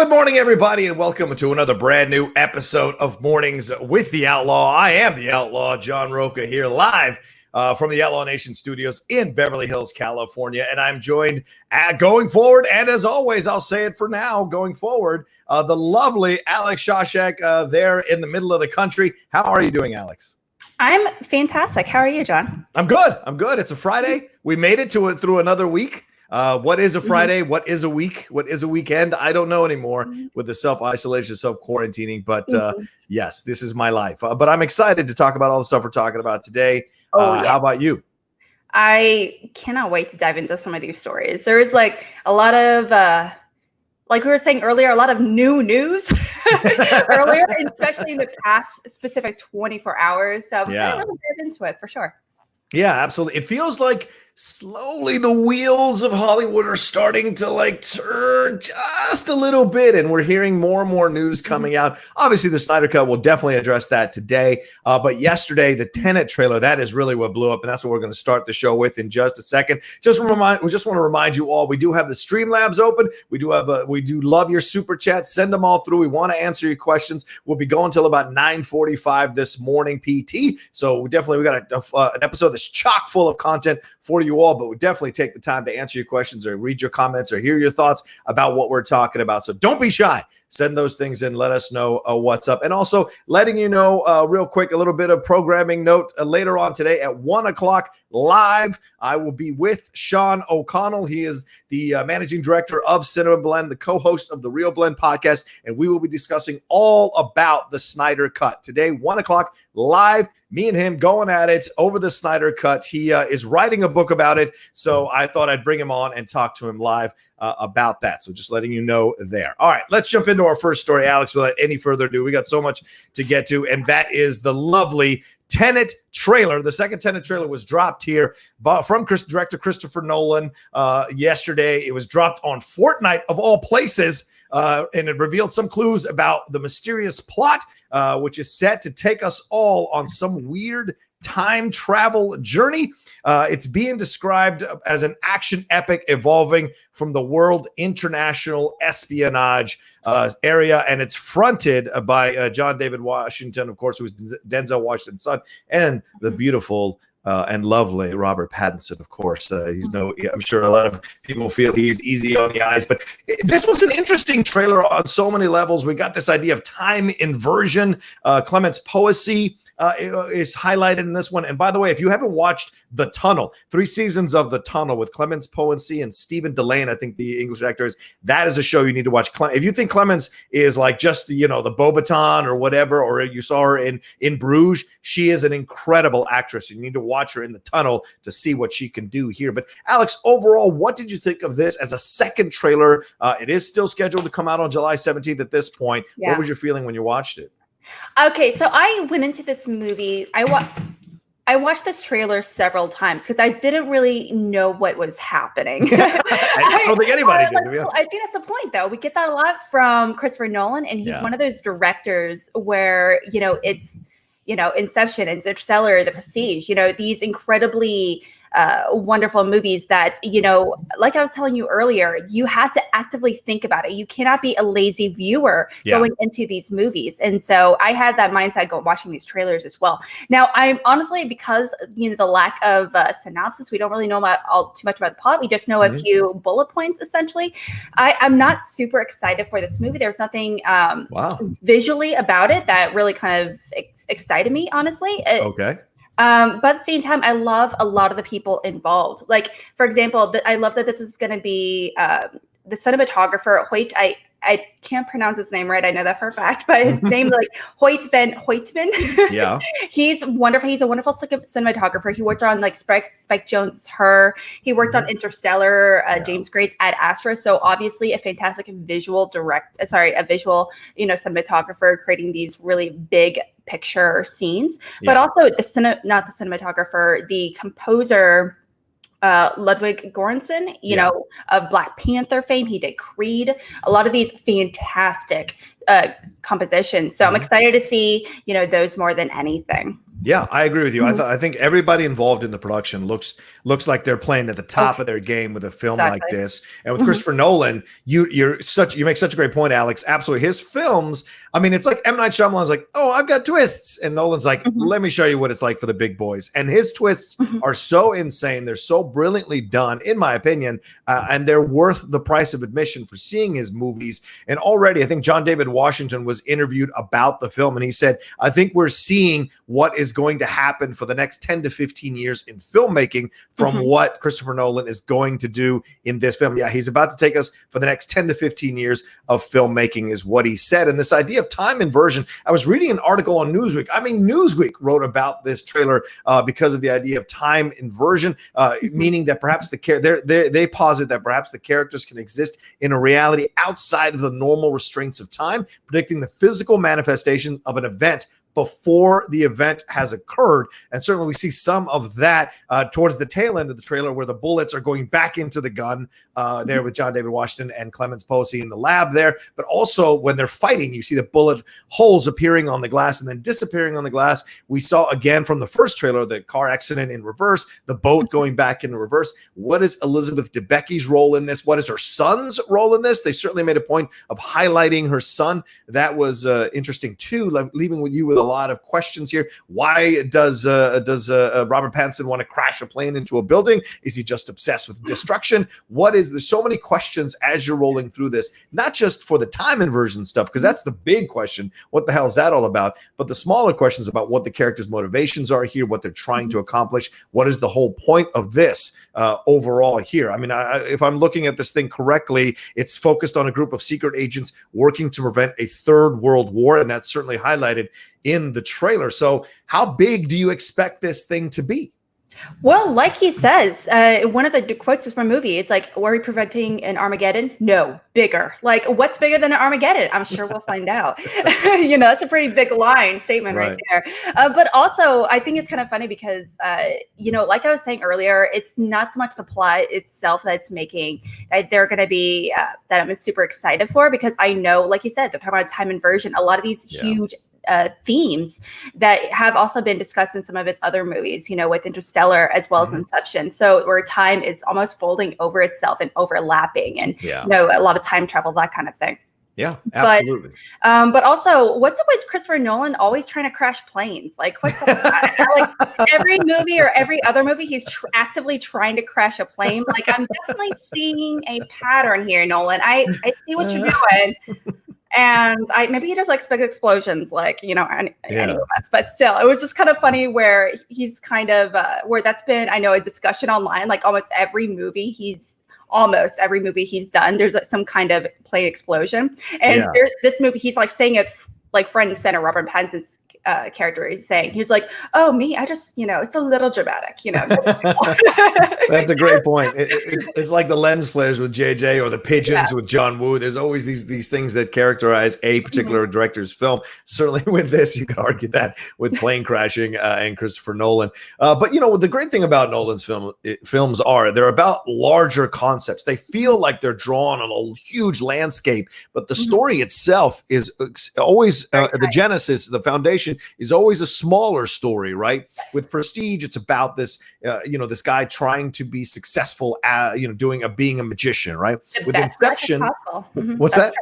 Good morning, everybody, and welcome to another brand new episode of Mornings with the Outlaw. I am the Outlaw, John Rocha, here live from the Outlaw Nation studios in Beverly Hills, California, and I'm joined going forward, and as always, I'll say it for now, going forward, the lovely Alex Shashek there in the middle of the country. How are you doing, Alex? I'm fantastic. How are you, John? I'm good. It's a Friday. We made it through another week. What is a Friday? What is a week? What is a weekend? I don't know anymore with the self-isolation, self-quarantining. But yes, this is my life. But I'm excited to talk about all the stuff we're talking about today. How about you? I cannot wait to dive into some of these stories. There's like a lot of, like we were saying earlier, a lot of new news earlier, especially in the past specific 24 hours. So I'm going to really dive into it for sure. Yeah, absolutely. It feels like slowly the wheels of Hollywood are starting to like turn just a little bit, and we're hearing more and more news coming out. Obviously, the Snyder Cut will definitely address that today. But yesterday, the Tenet trailer, that is really what blew up, and that's what we're going to start the show with in just a second. We just want to remind you all, we do have the Streamlabs open. We do love your super chats. Send them all through. We want to answer your questions. We'll be going till about 9:45 this morning PT. So we got an episode that's chock full of content for you all, but we definitely take the time to answer your questions or read your comments or hear your thoughts about what we're talking about. So don't be shy. Send those things in. Let us know what's up. And also letting you know real quick, a little bit of programming note later on today at 1 o'clock live. I will be with Sean O'Connell. He is the managing director of Cinema Blend, the co-host of the Real Blend podcast, and we will be discussing all about the Snyder Cut today, 1 o'clock live. Me and him going at it over the Snyder Cut. He is writing a book about it, so I thought I'd bring him on and talk to him live about that. So just letting you know there. All right, let's jump into our first story, Alex, without any further ado. We got so much to get to, and that is the lovely Tenet trailer. The second Tenet trailer was dropped here from director Christopher Nolan yesterday. It was dropped on Fortnite, of all places, and it revealed some clues about the mysterious plot, which is set to take us all on some weird time travel journey. It's being described as an action epic evolving from the world international espionage area, and it's fronted by John David Washington, of course, who's Denzel Washington's son, and the beautiful and lovely Robert Pattinson, of course. I'm sure a lot of people feel he's easy on the eyes, but this was an interesting trailer on so many levels. We got this idea of time inversion. Clement's poesy is highlighted in this one. And by the way, if you haven't watched The Tunnel, 3 seasons of The Tunnel with Clement's poesy and Stephen Delane, I think the English actor is, that is a show you need to watch. If you think Clemens is like just, the Beauxbaton or whatever, or you saw her in Bruges, she is an incredible actress. You need to watch her in The Tunnel to see what she can do here. But Alex, overall, what did you think of this as a second trailer? It is still scheduled to come out on July 17th at this point. Yeah. What was your feeling when you watched it? Okay, so I went into this movie. I watched this trailer several times because I didn't really know what was happening. I don't think anybody did. I think that's the point, though. We get that a lot from Christopher Nolan, and he's one of those directors where, it's, Inception, Interstellar, The Prestige, these incredibly wonderful movies that, like I was telling you earlier, you have to actively think about it. You cannot be a lazy viewer going into these movies. And so I had that mindset watching these trailers as well. Now, I'm honestly, because, the lack of synopsis, we don't really know too much about the plot. We just know a few bullet points, essentially. I'm not super excited for this movie. There's nothing visually about it that really kind of excited me, honestly. Okay. But at the same time, I love a lot of the people involved. Like, for example, I love that this is going to be the cinematographer, Hoyt. I can't pronounce his name right. I know that for a fact, but his name like Hoyt van Hoytman. Yeah. He's wonderful. He's a wonderful cinematographer. He worked on like Spike Jonze's Her. He worked on Interstellar, James Gray's Ad Astra. So obviously a fantastic visual cinematographer, creating these really big picture scenes, but also not the cinematographer, the composer, Ludwig Göransson, of Black Panther fame. He did Creed, a lot of these fantastic compositions. So I'm excited to see, those more than anything. Yeah, I agree with you. Mhm. I think everybody involved in the production looks like they're playing at the top of their game with a film like Exactly. this. And with Mhm. Christopher Nolan, you make such a great point, Alex. Absolutely, his films. I mean, it's like M. Night Shyamalan's like, oh, I've got twists, and Nolan's like, Mhm. let me show you what it's like for the big boys. And his twists Mhm. are so insane. They're so brilliantly done, in my opinion, and they're worth the price of admission for seeing his movies. And already, I think John David Washington was interviewed about the film, and he said, I think we're seeing what is going to happen for the next 10 to 15 years in filmmaking from Mhm. what Christopher Nolan is going to do in this film. Yeah, he's about to take us for the next 10 to 15 years of filmmaking is what he said. And this idea of time inversion, I was reading an article on Newsweek. I mean, Newsweek wrote about this trailer because of the idea of time inversion, meaning that perhaps they posit that perhaps the characters can exist in a reality outside of the normal restraints of time, predicting the physical manifestation of an event before the event has occurred. And certainly we see some of that towards the tail end of the trailer where the bullets are going back into the gun there with John David Washington and Clemens Posey in the lab there. But also when they're fighting, you see the bullet holes appearing on the glass and then disappearing on the glass. We saw again from the first trailer, the car accident in reverse, the boat going back in reverse. What is Elizabeth Debicki's role in this? What is her son's role in this? They certainly made a point of highlighting her son. That was interesting too, leaving with you with a lot of questions here. Why does Robert Pattinson want to crash a plane into a building? Is he just obsessed with destruction? There's so many questions as you're rolling through this, not just for the time inversion stuff, because that's the big question. What the hell is that all about? But the smaller questions about what the characters' motivations are here, what they're trying to accomplish, what is the whole point of this overall here? I mean, if I'm looking at this thing correctly, it's focused on a group of secret agents working to prevent a third world war, and that's certainly highlighted in the trailer. So how big do you expect this thing to be? Well, like he says, one of the quotes is from a movie. It's like, "Are we preventing an Armageddon? No, bigger. Like, what's bigger than an Armageddon? I'm sure we'll find out." That's a pretty big statement right there. But also, I think it's kind of funny because, like I was saying earlier, it's not so much the plot itself that's making that they're going to be that I'm super excited for, because I know, like you said, they're talking about time inversion. A lot of these huge themes that have also been discussed in some of his other movies, with Interstellar as well as Inception. So where time is almost folding over itself and overlapping, and a lot of time travel, that kind of thing. Yeah, absolutely. But also, what's up with Christopher Nolan always trying to crash planes? Like, what's up with that? Like every movie or every other movie, he's actively trying to crash a plane. Like, I'm definitely seeing a pattern here, Nolan. I see what you're doing. And maybe he just likes big explosions, but still, it was just kind of funny where he's kind of where that's been, I know, a discussion online. Like almost every movie he's done, there's some kind of plane explosion. And this movie, he's like saying it like front and center. Robert Pattinson's character is saying, he's like, "Oh, me, I just, it's a little dramatic, That's a great point. It's like the lens flares with JJ or the pigeons with John Woo. There's always these things that characterize a particular director's film. Certainly with this, you could argue that with plane crashing and Christopher Nolan. But the great thing about Nolan's films are they're about larger concepts. They feel like they're drawn on a huge landscape, but the story itself is always the genesis, the foundation is always a smaller story, right? Yes. With Prestige, it's about this, this guy trying to be successful at, being a magician, right? With Inception, what's that?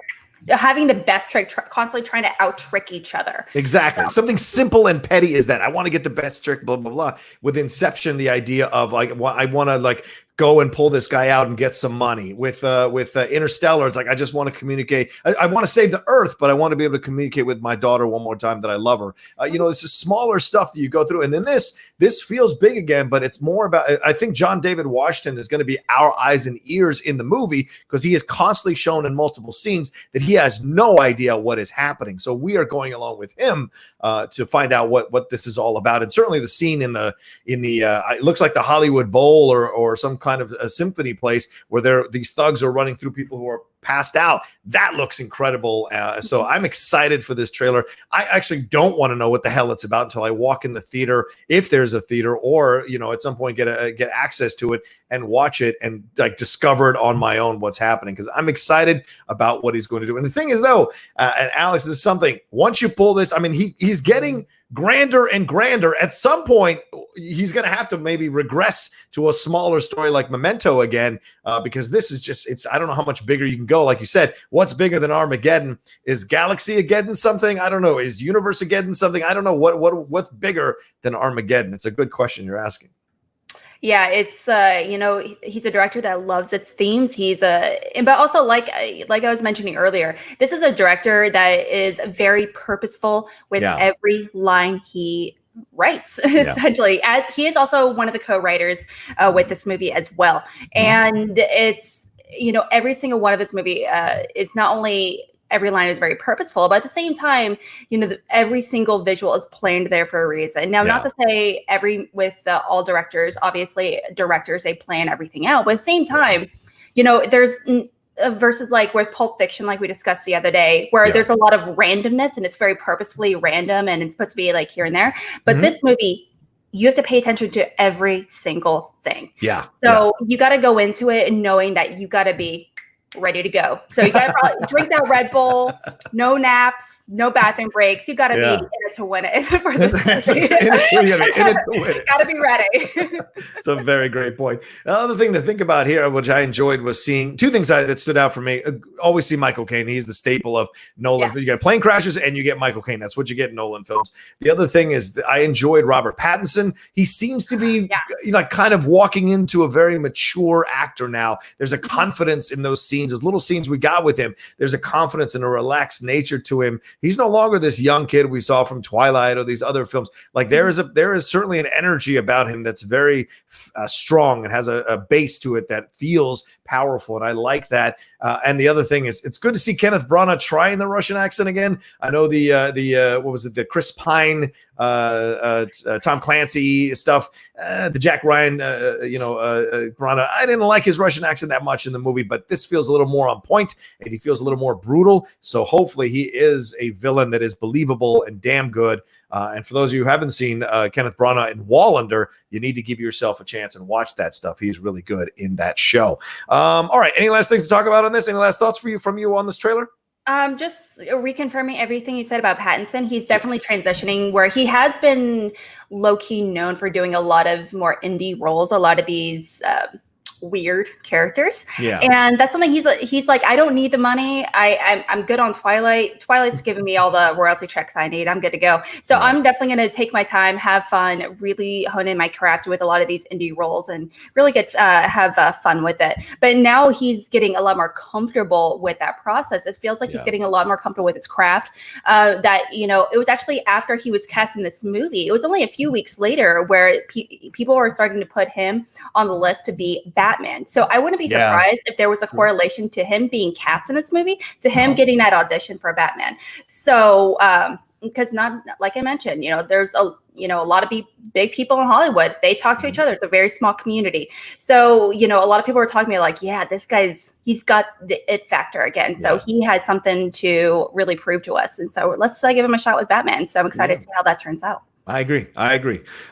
Having the best trick, constantly trying to out trick each other. Exactly. Something simple and petty is that I want to get the best trick, blah, blah, blah. With Inception, the idea of I want to go and pull this guy out and get some money. With Interstellar, it's like, I just want to communicate. I want to save the earth, but I want to be able to communicate with my daughter one more time that I love her. This is smaller stuff that you go through. And then this feels big again, but it's more about, I think John David Washington is going to be our eyes and ears in the movie, because he is constantly shown in multiple scenes that he has no idea what is happening. So we are going along with him to find out what this is all about. And certainly the scene in the it looks like the Hollywood Bowl or some kind of a symphony place where these thugs are running through people who are passed out. That looks incredible. So I'm excited for this trailer. I actually don't want to know what the hell it's about until I walk in the theater, if there's a theater, or at some point get access to it and watch it and discover it on my own what's happening, because I'm excited about what he's going to do. And the thing is, though, and Alex, this is something, once you pull this, I mean, he's getting grander and grander. At some point, he's going to have to maybe regress to a smaller story like Memento again, because this is just, I don't know how much bigger you can go. Like you said, what's bigger than Armageddon? Is Galaxy-ageddon something? I don't know. Is Universe-ageddon something? I don't know. What's bigger than Armageddon? It's a good question you're asking. Yeah, it's he's a director that loves its themes. But also like I was mentioning earlier, this is a director that is very purposeful with every line he writes, essentially, as he is also one of the co-writers with this movie as well. And it's, every single one of his movie is not only every line is very purposeful, but at the same time, every single visual is planned there for a reason. Now, not to say with all directors, obviously directors, they plan everything out, but at the same time, there's versus like with Pulp Fiction, like we discussed the other day, where there's a lot of randomness and it's very purposefully random and it's supposed to be like here and there. But this movie, you have to pay attention to every single thing. So you got to go into it and knowing that you got to be ready to go. So you gotta probably drink that Red Bull, no naps, no bathroom breaks. You gotta be in it to win it for this. Gotta be ready. It's a very great point. Another thing to think about here, which I enjoyed, was seeing two things that stood out for me. Always see Michael Caine. He's the staple of Nolan. You get plane crashes and you get Michael Caine. That's what you get in Nolan films. The other thing is that I enjoyed Robert Pattinson. He seems to be kind of walking into a very mature actor now. There's a confidence in those scenes. Those little scenes we got with him, there's a confidence and a relaxed nature to him. He's no longer this young kid we saw from Twilight or these other films. Like there is certainly an energy about him that's very strong and has a base to it that feels powerful, and I like that. And the other thing is, it's good to see Kenneth Branagh trying the Russian accent again. I know the what was it, the Chris Pine, Tom Clancy stuff, the Jack Ryan, Branagh. I didn't like his Russian accent that much in the movie, but this feels a little more on point, and he feels a little more brutal. So hopefully he is a villain that is believable and damn good. And for those of you who haven't seen Kenneth Branagh in Wallander, you need to give yourself a chance and watch that stuff. He's really good in that show. All right. Any last things to talk about on this? Any last thoughts from you on this trailer? Just reconfirming everything you said about Pattinson. He's definitely transitioning where he has been low-key known for doing a lot of more indie roles, a lot of these weird characters. And that's something he's like, I don't need the money. I'm good on Twilight. Twilight's giving me all the royalty checks I need. I'm good to go. So I'm definitely going to take my time, have fun, really hone in my craft with a lot of these indie roles and really get have fun with it. But now he's getting a lot more comfortable with that process. It feels like he's getting a lot more comfortable with his craft. It was actually after he was cast in this movie. It was only a few weeks later where people were starting to put him on the list to be Batman. So I wouldn't be surprised if there was a correlation to him being cast in this movie to him getting that audition for Batman. So because not like I mentioned, there's a lot of big people in Hollywood. They talk to each other. It's a very small community. So a lot of people are talking to me like, this he's got the it factor again. So he has something to really prove to us. And so let's give him a shot with Batman. So I'm excited to see how that turns out. I agree.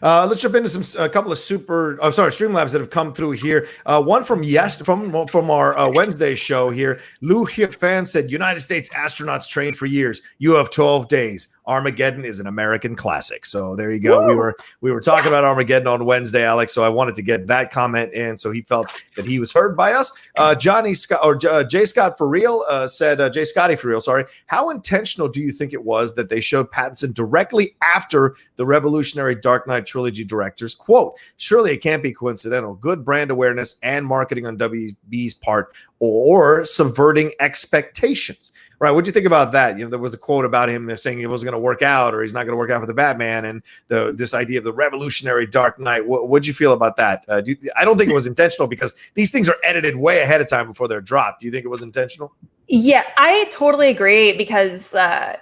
Let's jump into a couple of Streamlabs that have come through here. One from our Wednesday show here. Lou Hip Fan said, United States astronauts trained for years. You have 12 days. Armageddon is an American classic. So there you go. Woo! We were talking about Armageddon on Wednesday, Alex. So I wanted to get that comment in. So he felt that he was heard by us. Jay Scott for real said, Jay Scotty for real, sorry. How intentional do you think it was that they showed Pattinson directly after the revolutionary Dark Knight trilogy directors? Quote, surely it can't be coincidental. Good brand awareness and marketing on WB's part, or subverting expectations. Right. What do you think about that? There was a quote about him saying he wasn't going to work out, or he's not going to work out for the Batman, and this idea of the revolutionary Dark Knight. What'd you feel about that? I don't think it was intentional, because these things are edited way ahead of time before they're dropped. Do you think it was intentional? Yeah, I totally agree, because the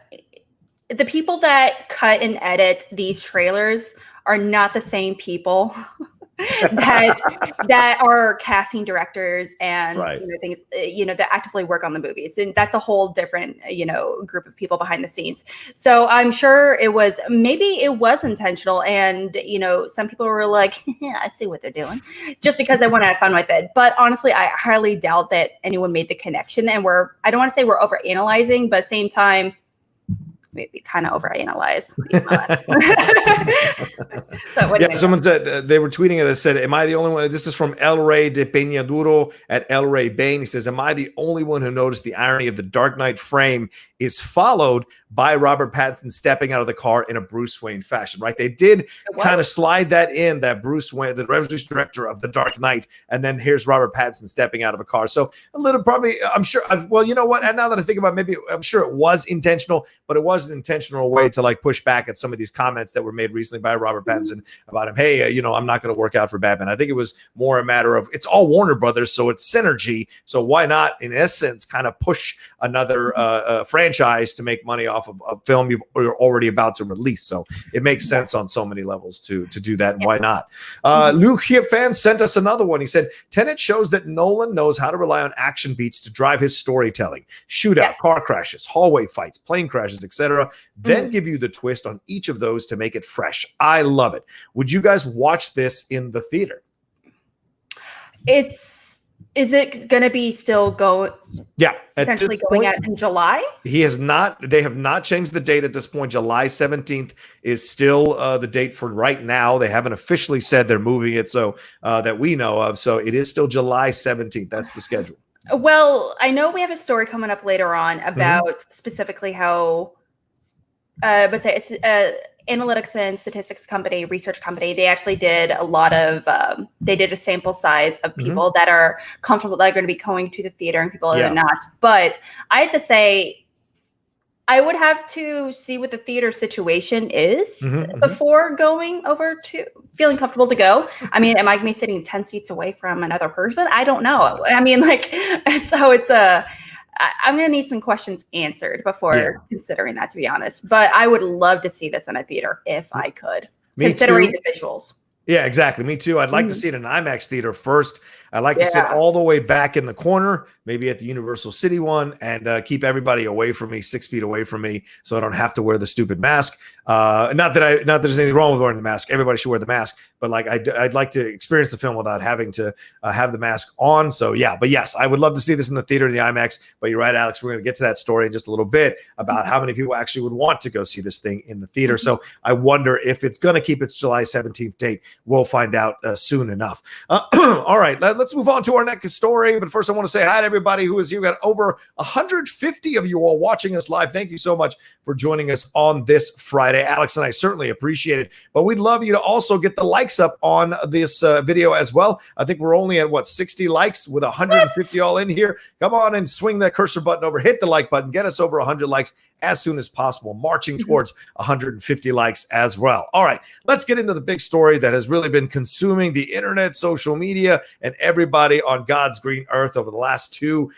people that cut and edit these trailers are not the same people that are casting directors and things that actively work on the movies, and that's a whole different group of people behind the scenes. So I'm sure it was intentional, and some people were like, yeah, I see what they're doing, just because I want to have fun with it. But honestly, I highly doubt that anyone made the connection, and I don't want to say we're overanalyzing, but at the same time, maybe kind of overanalyze. So what yeah, someone said they were tweeting it. That said, "Am I the only one?" This is from El Rey de Peñaduro at El Rey Bain. He says, "Am I the only one who noticed the irony of the Dark Knight frame is followed by Robert Pattinson stepping out of the car in a Bruce Wayne fashion?" Right? They did kind of slide that in, that Bruce Wayne, the revolutionary director of the Dark Knight, and then here's Robert Pattinson stepping out of a car. So a little, probably, I'm sure. Well, you know what? And now that I think about it, maybe I'm sure it was intentional, but it was an intentional way to like push back at some of these comments that were made recently by Robert Pattinson about him. Hey, I'm not going to work out for Batman. I think it was more a matter of it's all Warner Brothers, so it's synergy. So why not, in essence, kind of push another franchise to make money off of a film you're already about to release? So it makes sense on so many levels to do that. And why not? Luke here fan sent us another one. He said, Tenet shows that Nolan knows how to rely on action beats to drive his storytelling. Shootout, car crashes, hallway fights, plane crashes, etc. Then give you the twist on each of those to make it fresh. I love it. Would you guys watch this in the theater? Is it going to be still potentially going out in July? They have not changed the date at this point. July 17th is still the date for right now. They haven't officially said they're moving it, so that we know of. So it is still July 17th. That's the schedule. Well, I know we have a story coming up later on about specifically how, analytics and statistics company, research company, they actually did a lot of, they did a sample size of people that are comfortable, that are going to be going to the theater and people that are not. But I have to say, I would have to see what the theater situation is before going over to feeling comfortable to go. I mean, am I going to be sitting 10 seats away from another person? I don't know. I mean, I'm going to need some questions answered before considering that, to be honest. But I would love to see this in a theater if I could, considering the visuals. Yeah, exactly. Me too. I'd like to see it in an IMAX theater first. I'd like to sit all the way back in the corner, maybe at the Universal City one, and keep everybody away from me, 6 feet away from me, so I don't have to wear the stupid mask. Not that there's anything wrong with wearing the mask. Everybody should wear the mask, but like I'd like to experience the film without having to have the mask on. So yeah, but yes, I would love to see this in the theater, in the IMAX. But you're right, Alex. We're going to get to that story in just a little bit about how many people actually would want to go see this thing in the theater. So I wonder if it's going to keep its July 17th date. We'll find out soon enough. All right, let's move on to our next story. But first, I want to say hi to everybody who is here. We got over 150 of you all watching us live. Thank you so much for joining us on this Friday. Alex and I certainly appreciate it. But we'd love you to also get the likes up on this video as well. I think we're only at 60 likes with 150 all in here. Come on and swing that cursor button over. Hit the like button. Get us over 100 likes as soon as possible, marching towards 150 likes as well. All right, let's get into the big story that has really been consuming the internet, social media, and everybody on God's green earth over the last 2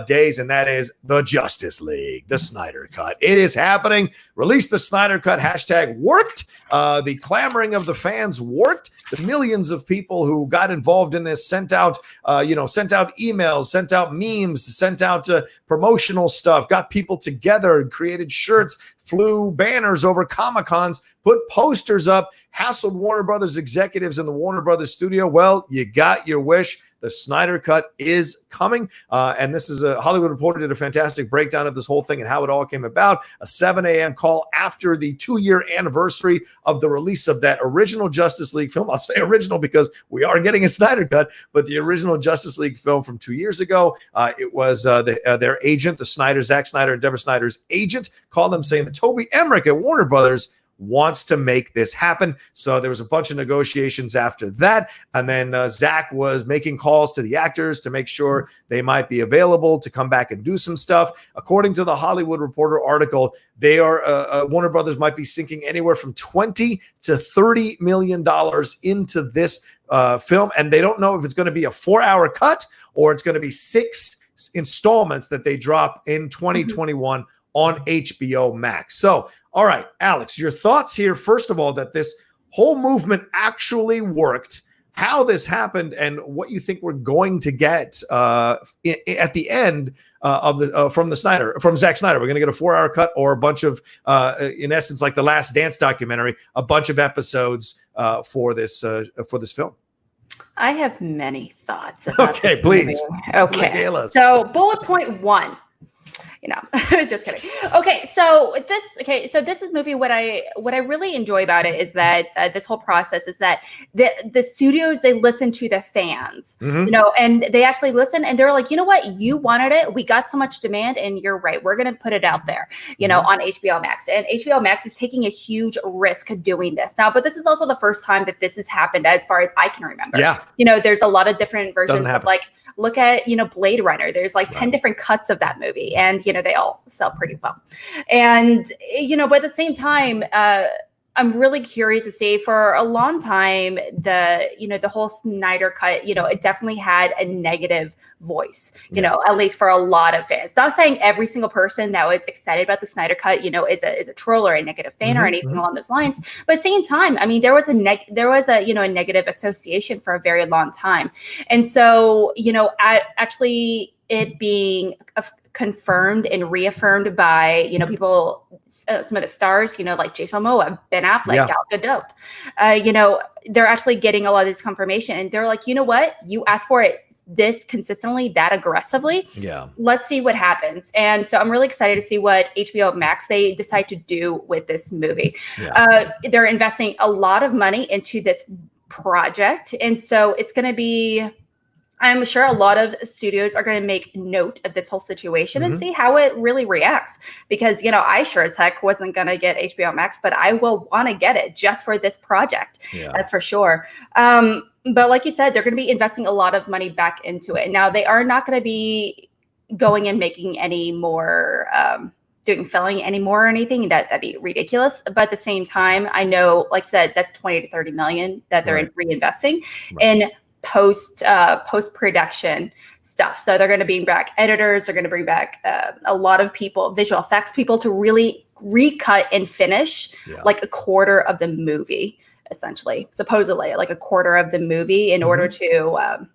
days, and that is the Justice League, the Snyder Cut. It is happening. Release the Snyder Cut. Hashtag worked. The clamoring of the fans worked. The millions of people who got involved in this sent out emails, sent out memes, sent out promotional stuff, got people together and created shirts, flew banners over Comic-Cons, put posters up, hassled Warner Brothers executives in the Warner Brothers studio. Well, you got your wish. The Snyder Cut is coming. And this is a Hollywood Reporter did a fantastic breakdown of this whole thing and how it all came about. A 7 a.m. call after the 2-year anniversary of the release of that original Justice League film. I'll say original because we are getting a Snyder Cut, but the original Justice League film from 2 years ago. It was their agent, Zack Snyder and Deborah Snyder's agent, called them saying that Toby Emmerich at Warner Brothers wants to make this happen. So there was a bunch of negotiations after that. And then Zach was making calls to the actors to make sure they might be available to come back and do some stuff. According to the Hollywood Reporter article, they are Warner Brothers might be sinking anywhere from $20 to $30 million into this film. And they don't know if it's going to be a 4-hour cut or it's going to be 6 installments that they drop in 2021 on HBO Max. So, all right, Alex, your thoughts here, first of all, that this whole movement actually worked, how this happened, and what you think we're going to get at the end from Zack Snyder. We're going to get a 4-hour cut or a bunch of, in essence, like the Last Dance documentary, a bunch of episodes for this film. I have many thoughts about this please. Movie. Okay, so bullet point 1. Just kidding. Okay, so this is movie. What I really enjoy about it is that this whole process is that the studios, they listen to the fans, and they actually listen, and they're like, you know what, you wanted it, we got so much demand, and you're right, we're gonna put it out there, on HBO Max, and HBO Max is taking a huge risk doing this now. But this is also the first time that this has happened, as far as I can remember. Yeah, there's a lot of different versions of look at, Blade Runner. There's 10 different cuts of that movie, and, they all sell pretty well. And, but at the same time, I'm really curious to see, for a long time, the whole Snyder Cut, it definitely had a negative voice, at least for a lot of fans. Not saying every single person that was excited about the Snyder Cut, is a troll or a negative fan or anything along those lines. But at the same time, I mean, there was a negative association for a very long time. And so, actually it being confirmed and reaffirmed by, people, some of the stars, like Jason Momoa, Ben Affleck, Gal Gadot, they're actually getting a lot of this confirmation, and they're like, you know what, you asked for it this consistently, that aggressively. Yeah. Let's see what happens. And so I'm really excited to see what HBO Max, they decide to do with this movie. Yeah. They're investing a lot of money into this project. And so it's going to be, I'm sure a lot of studios are going to make note of this whole situation and see how it really reacts. Because, I sure as heck wasn't going to get HBO Max, but I will want to get it just for this project. Yeah. That's for sure. But like you said, they're going to be investing a lot of money back into it. Now, they are not going to be going and making any more, doing filling anymore or anything. That'd be ridiculous. But at the same time, I know, like I said, that's 20 to 30 million that they're reinvesting in post-production stuff. So they're going to bring back editors. They're going to bring back a lot of people, visual effects people, to really recut and finish like a quarter of the movie, essentially, supposedly like a quarter of the movie, in order to,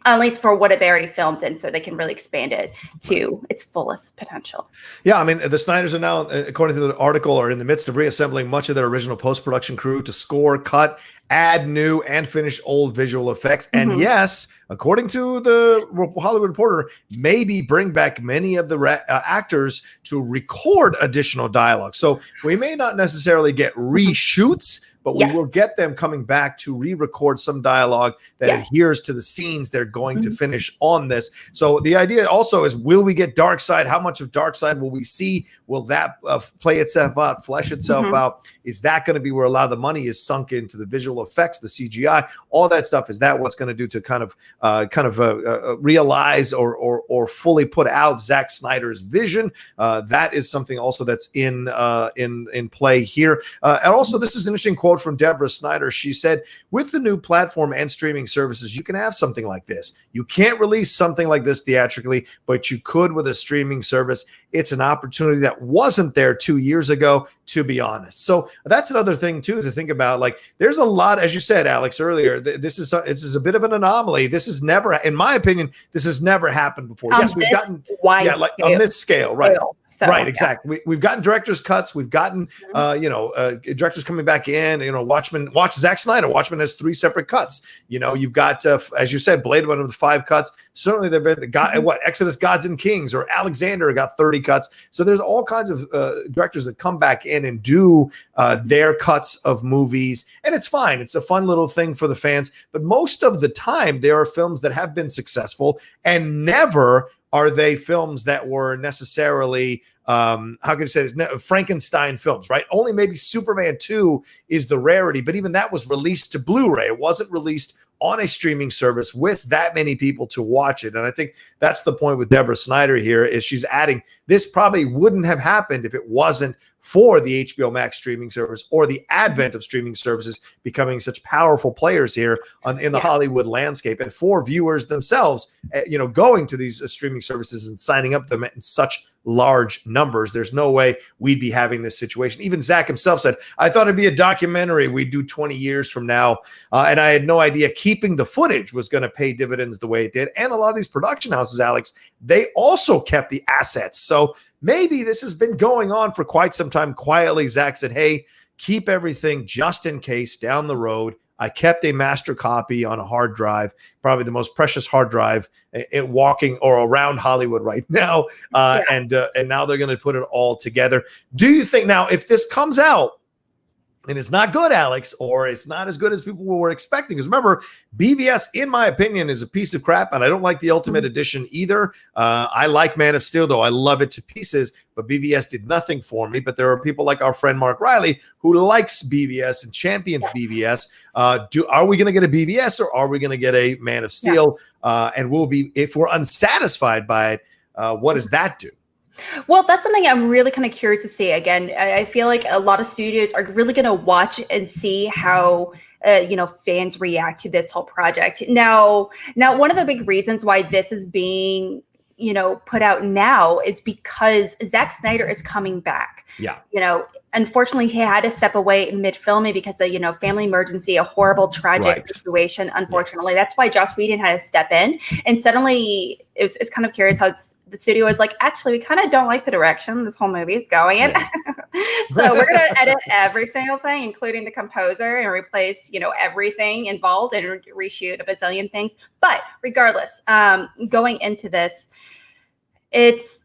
at least for what they already filmed in, so they can really expand it to its fullest potential. Yeah, I mean, the Snyders are now, according to the article, are in the midst of reassembling much of their original post-production crew to score, cut, add new and finish old visual effects. And yes, according to the Hollywood Reporter, maybe bring back many of the actors to record additional dialogue. So we may not necessarily get reshoots, but we will get them coming back to re-record some dialogue that adheres to the scenes they're going to finish on this. So the idea also is, will we get Darkseid? How much of Darkseid will we see? Will that play itself out, flesh itself out? Is that going to be where a lot of the money is sunk into the visual effects, the CGI, all that stuff? Is that what's going to do to kind of realize or fully put out Zack Snyder's vision? That is something also that's in play here. And also, this is an interesting quote from Deborah Snyder. She said, with the new platform and streaming services, you can have something like this. You can't release something like this theatrically, but you could with a streaming service. It's an opportunity that wasn't there 2 years ago, to be honest. So that's another thing too to think about. Like, there's a lot, as you said, Alex, earlier, this is a bit of an anomaly. This is never, in my opinion, this has never happened before. Yes, we've gotten on this scale, right? So, right, exactly. We've gotten director's cuts. We've gotten, directors coming back in. Watch Zack Snyder. Watchmen has 3 separate cuts. You've got, as you said, Blade Runner with 5 cuts. Certainly, there've been Exodus, Gods and Kings, or Alexander got 30 cuts. So there's all kinds of directors that come back in and do their cuts of movies, and it's fine. It's a fun little thing for the fans. But most of the time, there are films that have been successful, and never are they films that were necessarily, how can you say this, Frankenstein films, right? Only maybe Superman 2 is the rarity, but even that was released to Blu-ray. It wasn't released on a streaming service with that many people to watch it. And I think that's the point with Deborah Snyder here, is she's adding, this probably wouldn't have happened if it wasn't for the HBO Max streaming service, or the advent of streaming services becoming such powerful players here in the Hollywood landscape, and for viewers themselves, going to these streaming services and signing up them in such large numbers. There's no way we'd be having this situation. Even Zach himself said, I thought it'd be a documentary we'd do 20 years from now. And I had no idea keeping the footage was going to pay dividends the way it did. And a lot of these production houses, Alex, they also kept the assets. So maybe this has been going on for quite some time. Quietly, Zach said, hey, keep everything just in case down the road. I kept a master copy on a hard drive, probably the most precious hard drive walking or around Hollywood right now. And now they're going to put it all together. Do you think now, if this comes out and it's not good, Alex, or it's not as good as people were expecting? Because remember, BVS, in my opinion, is a piece of crap, and I don't like the Ultimate Edition either. I like Man of Steel, though. I love it to pieces, but BVS did nothing for me. But there are people like our friend Mark Riley who likes BVS and champions BVS. Are we going to get a BVS, or are we going to get a Man of Steel? And we'll be, if we're unsatisfied by it, what does that do? Well, that's something I'm really kind of curious to see. Again, I feel like a lot of studios are really going to watch and see how fans react to this whole project. Now, one of the big reasons why this is being put out now is because Zack Snyder is coming back. Yeah. Unfortunately, he had to step away mid-filming because of, family emergency, a horrible, tragic situation, unfortunately. Yes. That's why Joss Whedon had to step in. And suddenly, it's kind of curious how the studio was like, actually, we kind of don't like the direction this whole movie is going in. Yeah. So we're going to edit every single thing, including the composer, and replace, everything involved and reshoot a bazillion things. But regardless, going into this, it's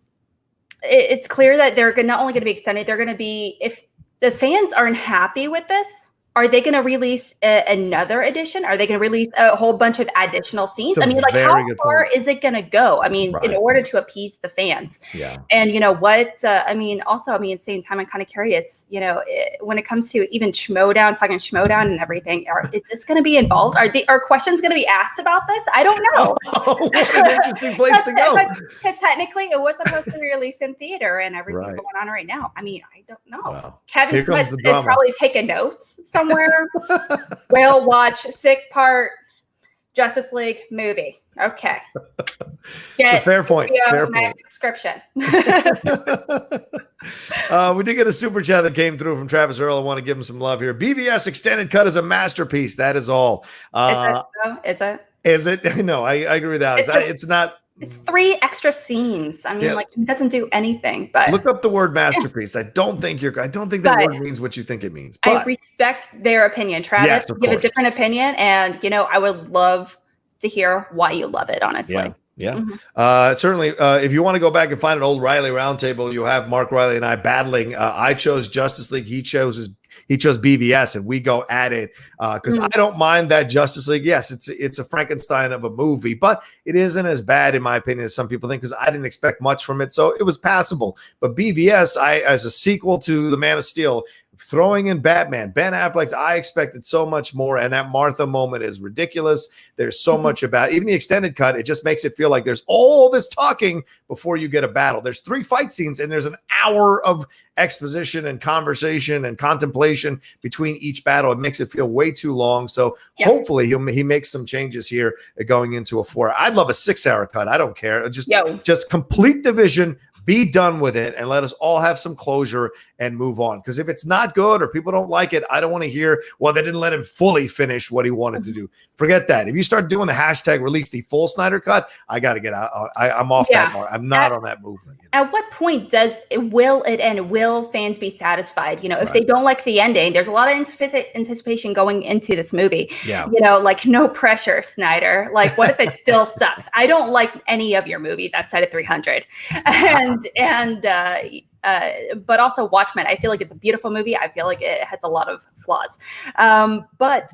clear that they're not only going to be extended, they're going to be, if the fans aren't happy with this, are they going to release another edition? Are they going to release a whole bunch of additional scenes? I mean, like, how far is it going to go? I mean, in order to appease the fans. Yeah. And also, at the same time, I'm kind of curious, when it comes to even Schmodown, talking Schmodown and everything, is this going to be involved? Are questions going to be asked about this? I don't know. What an interesting place to go. Because technically, it was supposed to be released in theater and everything's going on right now. I mean, I don't know. Wow. Kevin Smith is probably taking notes somewhere. Whale watch 6-part Justice League movie. Okay. Get fair point. Fair point. Subscription. We did get a super chat that came through from Travis Earl. I want to give him some love here. BVS extended cut is a masterpiece. That is all. Is it? Is it? No, I agree with Alex. It's not. It's 3 extra scenes. I mean, it doesn't do anything. But look up the word masterpiece. I don't think that word means what you think it means. But I respect their opinion. Travis, you have a different opinion, and I would love to hear why you love it. Honestly. Yeah. Mm-hmm. Certainly. If you want to go back and find an old Riley roundtable, you have Mark Riley and I battling. I chose Justice League. He chose BVS, and we go at it because I don't mind that Justice League. Yes, it's a Frankenstein of a movie, but it isn't as bad, in my opinion, as some people think, because I didn't expect much from it, so it was passable. But BVS, as a sequel to The Man of Steel, throwing in Batman, Ben Affleck, I expected so much more, and that Martha moment is ridiculous. There's so much about even the extended cut. It just makes it feel like there's all this talking before you get a battle. There's 3 fight scenes, and there's an hour of exposition and conversation and contemplation between each battle. It makes it feel way too long. So hopefully he makes some changes here going into a 4. I'd love a 6-hour cut. I don't care. Just complete the vision. Be done with it and let us all have some closure and move on. Because if it's not good or people don't like it, I don't want to hear, well, they didn't let him fully finish what he wanted to do. Forget that. If you start doing the hashtag release the full Snyder cut, I got to get out. I'm off that mark. I'm not on that movement. At what point will it end? Will fans be satisfied? If they don't like the ending, there's a lot of anticipation going into this movie. Yeah. Like, no pressure, Snyder. Like, what if it still sucks? I don't like any of your movies outside of 300. But also Watchmen. I feel like it's a beautiful movie. I feel like it has a lot of flaws. But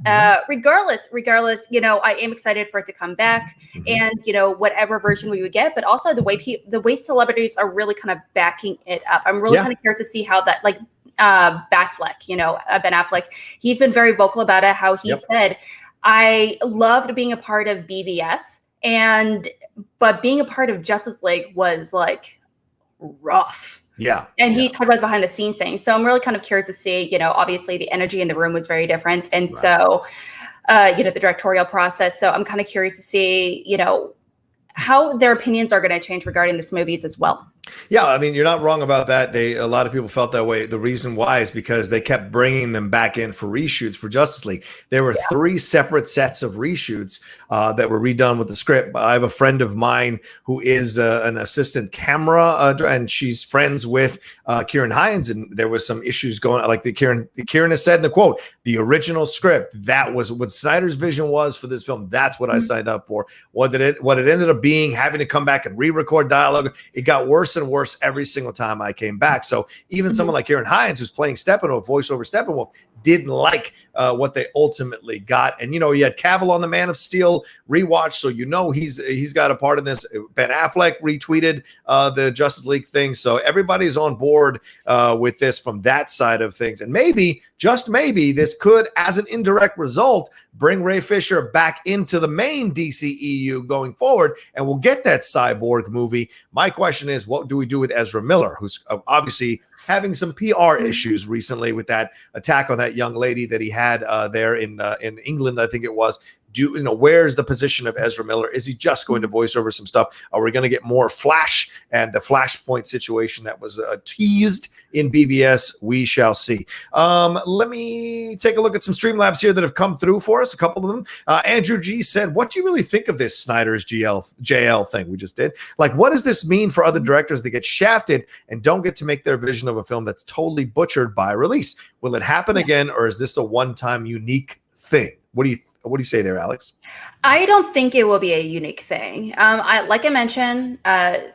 regardless, I am excited for it to come back and, whatever version we would get, but also the way celebrities are really kind of backing it up. I'm really kind of curious to see how that, like, Ben Affleck, he's been very vocal about it, how he said, I loved being a part of BVS, but being a part of Justice League was like rough. Yeah. And he talked about behind the scenes things. So I'm really kind of curious to see, obviously the energy in the room was very different. And so, the directorial process. So I'm kind of curious to see, how their opinions are going to change regarding this movies as well. Yeah, I mean, you're not wrong about that. A lot of people felt that way. The reason why is because they kept bringing them back in for reshoots for Justice League. There were 3 separate sets of reshoots that were redone with the script. I have a friend of mine who is an assistant camera, and she's friends with Kieran Hines, and there was some issues going. Like Kieran has said in a quote, the original script, that was what Snyder's vision was for this film. That's what I signed up for. What it ended up being, having to come back and re-record dialogue, it got worse and worse every single time I came back. So even someone like Kieran Hines, who's playing Steppenwolf, voiceover Steppenwolf, didn't like what they ultimately got. And, you had Cavill on the Man of Steel rewatch, so he's got a part in this. Ben Affleck retweeted the Justice League thing. So everybody's on board with this from that side of things. And maybe, just maybe, this could, as an indirect result, bring Ray Fisher back into the main DCEU going forward, and we'll get that Cyborg movie. My question is, what do we do with Ezra Miller, who's obviously having some PR issues recently with that attack on that young lady that he had there in England, I think it was. Where's the position of Ezra Miller? Is he just going to voice over some stuff? Are we going to get more Flash and the Flashpoint situation that was teased in BVS? We shall see. Let me take a look at some Streamlabs here that have come through for us, a couple of them. Andrew G said, what do you really think of this Snyder's JL thing we just did? Like, what does this mean for other directors that get shafted and don't get to make their vision of a film that's totally butchered by release? Will it happen again, or is this a one-time unique thing? What do you say there, Alex? I don't think it will be a unique thing. Like I mentioned, a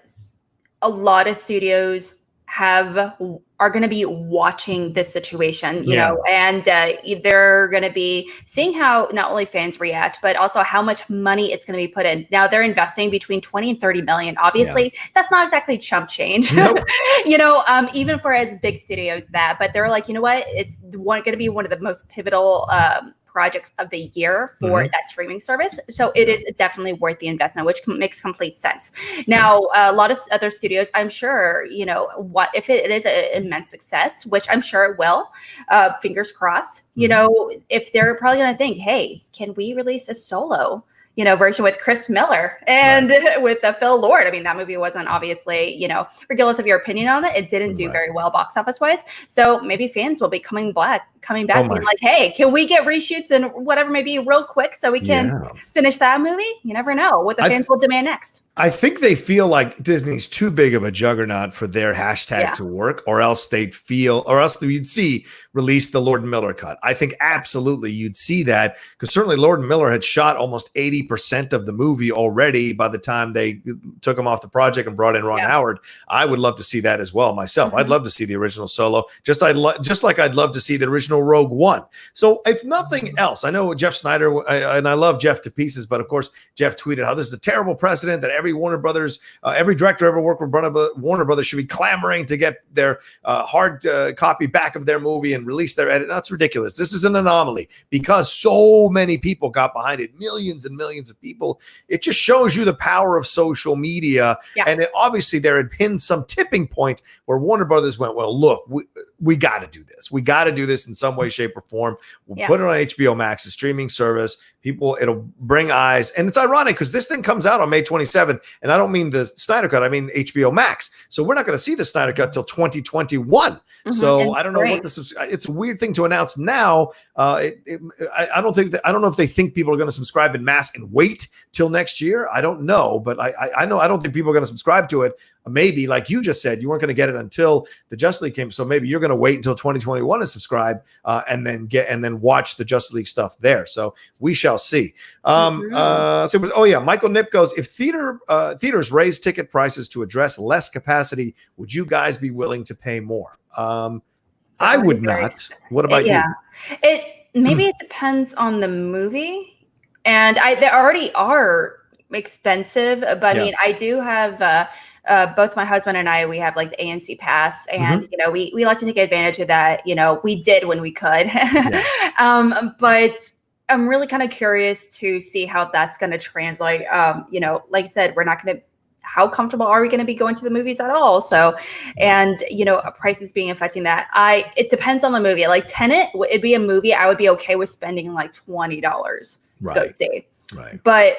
lot of studios are going to be watching this situation, you know, and they're going to be seeing how not only fans react, but also how much money it's going to be put in. Now they're investing between 20 and 30 million. Obviously, that's not exactly chump change, nope. Even for as big studios but they're like, you know what, it's going to be one of the most pivotal projects of the year for that streaming service. So it is definitely worth the investment, which makes complete sense. Now, a lot of other studios, I'm sure, what if it is an immense success, which I'm sure it will, fingers crossed, if they're probably going to think, hey, can we release a solo version with Chris Miller and with Phil Lord. I mean, that movie wasn't obviously, regardless of your opinion on it, it didn't do very well box office wise. So maybe fans will be coming back being like, hey, can we get reshoots and whatever, maybe real quick so we can finish that movie? You never know what the fans will demand next. I think they feel like Disney's too big of a juggernaut for their hashtag to work, or else you'd see release the Lord and Miller cut. I think absolutely you'd see that, because certainly Lord and Miller had shot almost 80% of the movie already by the time they took him off the project and brought in Ron Howard. I would love to see that as well myself. I'd love to see the original Solo, just like I'd love to see the original Rogue One. So if nothing else, I know Jeff Snyder, and I love Jeff to pieces, but of course Jeff tweeted how this is a terrible precedent that every Warner Brothers, every director ever worked with Warner Brothers should be clamoring to get their hard copy back of their movie and release their edit. That's ridiculous. This is an anomaly because so many people got behind it, millions and millions of people. It just shows you the power of social media. And obviously there had been some tipping point where Warner Brothers went, well, look, we got to do this. We got to do this in some way, shape, or form. We'll put it on HBO Max, the streaming service. People, it'll bring eyes. And it's ironic because this thing comes out on May 27th. And I don't mean the Snyder Cut, I mean HBO Max. So we're not going to see the Snyder Cut till 2021. So I don't know what it's a weird thing to announce now. I don't know if they think people are going to subscribe in mass and wait till next year. I don't know, but I know I don't think people are going to subscribe to it. Maybe, like you just said, you weren't going to get it until the Justice League came. So maybe you're going to wait until 2021 to subscribe and then watch the Justice League stuff there. So we shall see. Michael Nip goes, if theaters raise ticket prices to address less capacity, would you guys be willing to pay more? I would not. What about you? Maybe it depends on the movie, and they already are expensive. But I mean, I do have. Both my husband and I, we have like the AMC pass, and we like to take advantage of that. We did when we could, but I'm really kind of curious to see how that's going to translate. Like I said, we're not going to. How comfortable are we going to be going to the movies at all? So, and prices being affecting that. It depends on the movie. Like Tenet, it'd be a movie I would be okay with spending like $20 to go see. Right. But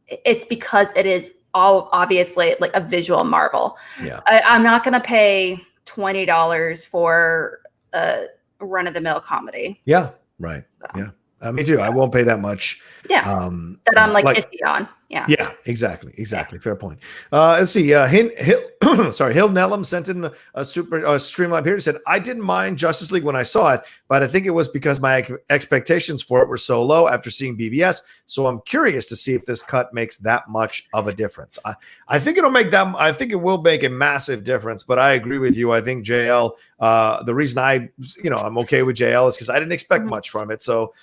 it's because it is all obviously like a visual marvel. Yeah. I'm not going to pay $20 for a run-of-the-mill comedy. Yeah. Right. So. Yeah. Me too. I won't pay that much. Yeah. That I'm like iffy on. Yeah. Yeah, exactly. Fair point. Let's see. Hill Nellum sent in a super Streamlab here. He said, I didn't mind Justice League when I saw it, but I think it was because my expectations for it were so low after seeing BVS. So I'm curious to see if this cut makes that much of a difference. I think it'll make that. I think it will make a massive difference. But I agree with you. I think JL. The reason I'm okay with JL is because I didn't expect much from it. So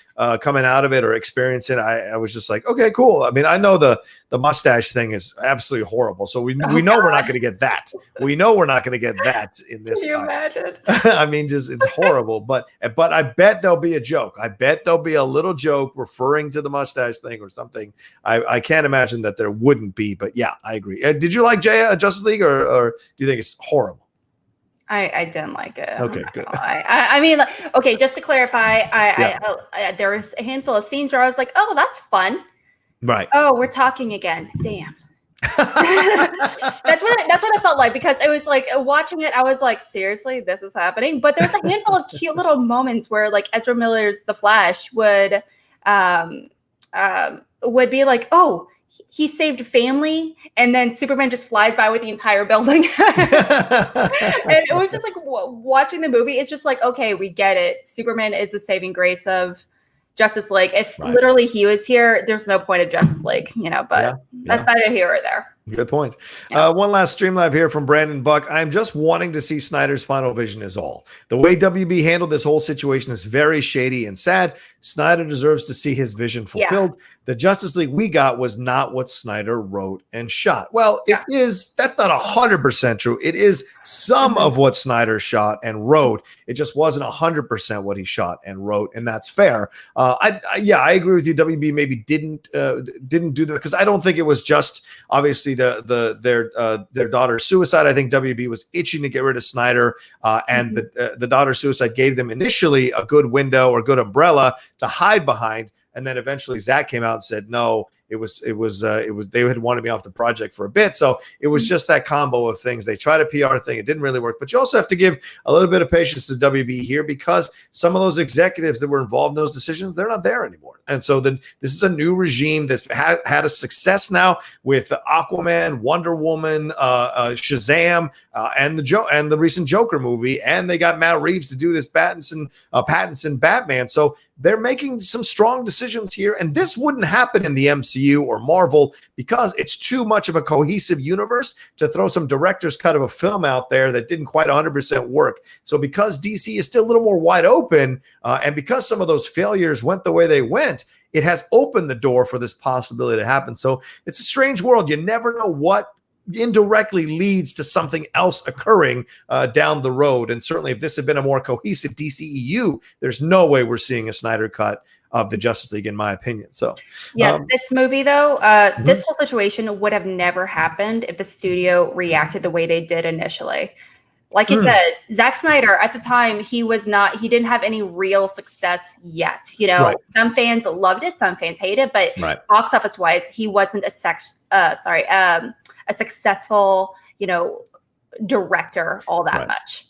coming out of it or experiencing it, I was just like, okay, cool. I mean, I know the mustache thing is absolutely horrible. So we know we're not going to get that. We know we're not going to get that in this. Can you imagine? I mean, just it's horrible. But I bet there'll be a joke. I bet there'll be a little joke referring to the mustache thing or something. I can't imagine that there wouldn't be. But yeah, I agree. Did you like Justice League or do you think it's horrible? I didn't like it. Okay, good. I mean, okay, just to clarify, there was a handful of scenes where I was like, oh, that's fun. Right. Oh, we're talking again. Damn. That's what I felt like, because it was like watching it, I was like, seriously, this is happening. But there's a handful of cute little moments where like Ezra Miller's The Flash would be like, oh, he saved family, and then Superman just flies by with the entire building. And it was just like watching the movie. It's just like, okay, we get it. Superman is the saving grace of Justice League. If literally he was here, there's no point of Justice League, but that's neither here or there. Good point. One last Streamlab here from Brandon Buck. I'm just wanting to see Snyder's final vision is all. The way WB handled this whole situation is very shady and sad. Snyder deserves to see his vision fulfilled. Yeah. The Justice League we got was not what Snyder wrote and shot. Well, it is. That's not 100% true. It is some of what Snyder shot and wrote. It just wasn't 100% what he shot and wrote, and that's fair. I agree with you. WB maybe didn't do that, because I don't think it was just obviously their daughter's suicide. I think WB was itching to get rid of Snyder, and the daughter's suicide gave them initially a good window or good umbrella to hide behind. And then eventually Zach came out and said, no, it was they had wanted me off the project for a bit. So it was just that combo of things. They tried a PR thing. It didn't really work, but you also have to give a little bit of patience to WB here, because some of those executives that were involved in those decisions, they're not there anymore. And so this is a new regime that's had a success now with Aquaman, Wonder Woman, Shazam, and the recent Joker movie. And they got Matt Reeves to do this Pattinson Batman. So they're making some strong decisions here. And this wouldn't happen in the MCU or Marvel, because it's too much of a cohesive universe to throw some director's cut of a film out there that didn't quite 100% work. So because DC is still a little more wide open, and because some of those failures went the way they went, it has opened the door for this possibility to happen. So it's a strange world. You never know what indirectly leads to something else occurring down the road. And certainly if this had been a more cohesive DCEU, there's no way we're seeing a Snyder cut of the Justice League, in my opinion. So this movie though, this whole situation would have never happened if the studio reacted the way they did initially. Like you said, Zack Snyder at the time, he didn't have any real success yet. Some fans loved it, some fans hate it, but box office wise, he wasn't a successful, director all that much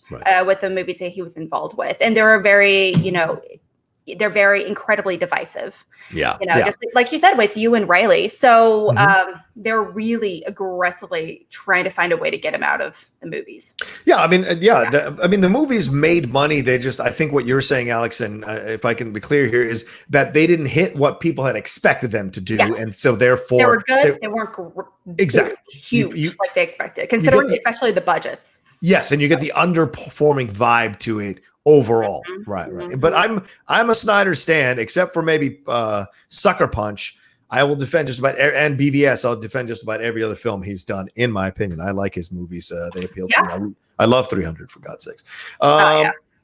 with the movies that he was involved with. And they were very, they're very incredibly divisive. Just like you said with you and Riley. So they're really aggressively trying to find a way to get him out of the movies. The movies made money. They just, I think what you're saying, Alex, and if I can be clear here, is that they didn't hit what people had expected them to do. And so therefore they were good. They weren't exactly huge like they expected, considering especially the budgets. Yes. And you get the underperforming vibe to it overall. Right. But I'm a Snyder stan, except for maybe Sucker Punch. I will defend just about, and BVS, I'll defend just about every other film he's done, in my opinion. I like his movies. They appeal to me. I love 300, for God's sakes.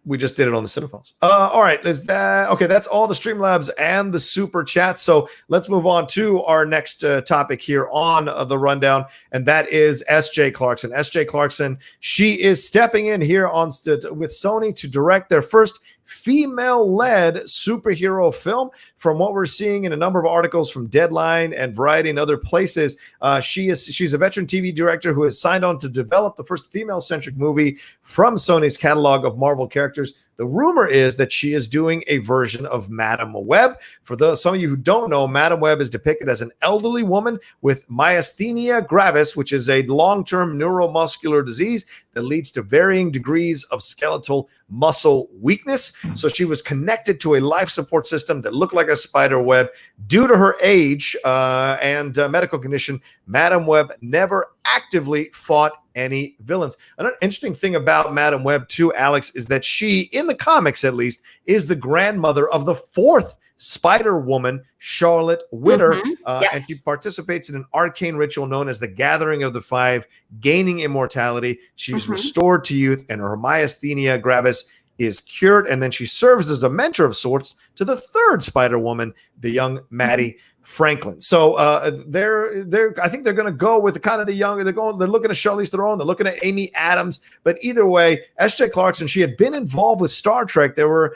We just did it on the Cinephiles. All right. That's all the Streamlabs and the Super Chat. So let's move on to our next topic here on the rundown, and that is S.J. Clarkson. S.J. Clarkson, she is stepping in here with Sony to direct their first female-led superhero film. From what we're seeing in a number of articles from Deadline and Variety and other places, she's a veteran TV director who has signed on to develop the first female-centric movie from Sony's catalog of Marvel characters. The rumor is that she is doing a version of Madam Web. For some of you who don't know, Madam Web is depicted as an elderly woman with myasthenia gravis, which is a long-term neuromuscular disease that leads to varying degrees of skeletal muscle weakness. So she was connected to a life support system that looked like a spider web. Due to her age and medical condition, Madam Web never actively fought any villains. Another interesting thing about Madam Web too, Alex, is that she, in the comics at least, is the grandmother of the fourth Spider-Woman, Charlotte Winter, and she participates in an arcane ritual known as the Gathering of the Five, gaining immortality. She's restored to youth, and her myasthenia gravis is cured, and then she serves as a mentor of sorts to the third Spider-Woman, the young Maddie Franklin. So I think they're going to go with the kind of the younger. They're looking at Charlize Theron. They're looking at Amy Adams. But either way, S.J. Clarkson, she had been involved with Star Trek. There were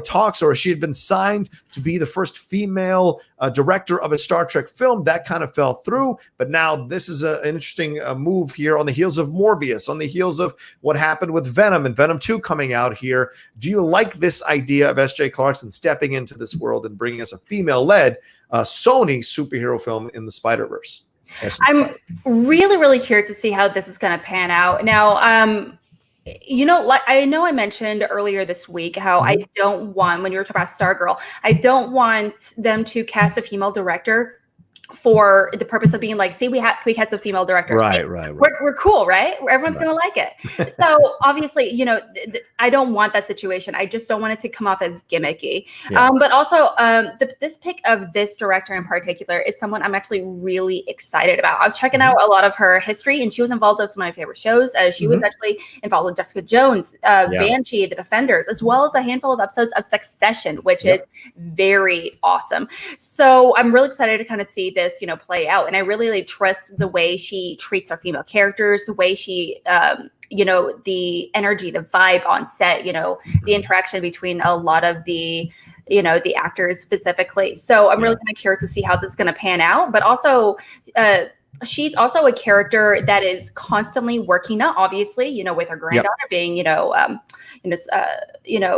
talks, or she had been signed to be the first female director of a Star Trek film. That kind of fell through. But now this is an interesting move here on the heels of Morbius, on the heels of what happened with Venom and Venom 2 coming out here. Do you like this idea of S.J. Clarkson stepping into this world and bringing us a female-led Sony superhero film in the Spider-Verse? I'm really, really curious to see how this is going to pan out. Now, like I know I mentioned earlier this week how I don't want, when you were talking about Stargirl, I don't want them to cast a female director for the purpose of being like, see, we had some female directors. Right. We're cool, right? Everyone's going to like it. So obviously, I don't want that situation. I just don't want it to come off as gimmicky. Yeah. But also, this pick of this director in particular is someone I'm actually really excited about. I was checking out a lot of her history, and she was involved with some of my favorite shows. She was actually involved with Jessica Jones, Banshee, The Defenders, as well as a handful of episodes of Succession, which is very awesome. So I'm really excited to kind of see this play out, and I really trust the way she treats our female characters, the way she the energy, the vibe on set, the interaction between a lot of the the actors specifically. So I'm really kind of curious to see how this is going to pan out. But also she's also a character that is constantly working out, obviously, with her granddaughter being,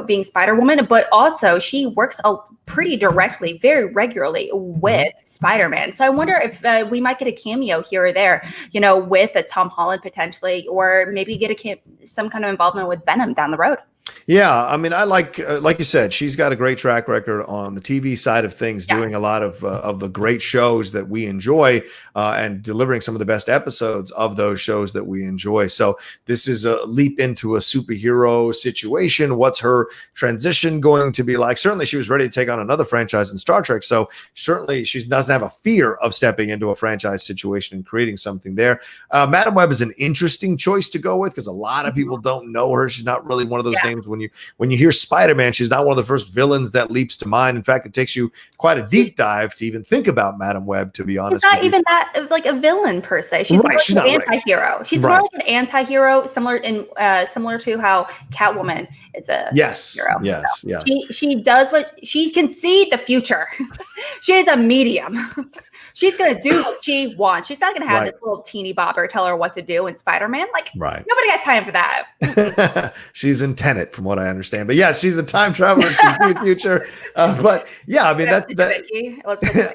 being Spider-Woman, but also she works pretty directly, very regularly with Spider-Man. So I wonder if we might get a cameo here or there, with a Tom Holland potentially, or maybe get some kind of involvement with Venom down the road. Yeah, I mean, I like you said, she's got a great track record on the TV side of things, doing a lot of the great shows that we enjoy and delivering some of the best episodes of those shows that we enjoy. So this is a leap into a superhero situation. What's her transition going to be like? Certainly, she was ready to take on another franchise in Star Trek. So certainly, she doesn't have a fear of stepping into a franchise situation and creating something there. Madam Web is an interesting choice to go with because a lot of people don't know her. She's not really one of those names. When you hear Spider-Man, she's not one of the first villains that leaps to mind. In fact, it takes you quite a deep dive to even think about Madam Web, to be honest. She's not even that like a villain per se. She's more like an anti-hero. She's more like an anti-hero, similar to how Catwoman is a hero. Yes. She does what she can see the future. She is a medium. She's going to do what she wants. She's not going to have this little teeny bopper tell her what to do in Spider-Man. Nobody got time for that. She's in Tenet, from what I understand. But yeah, she's a time traveler. She's in the future. But yeah, I mean,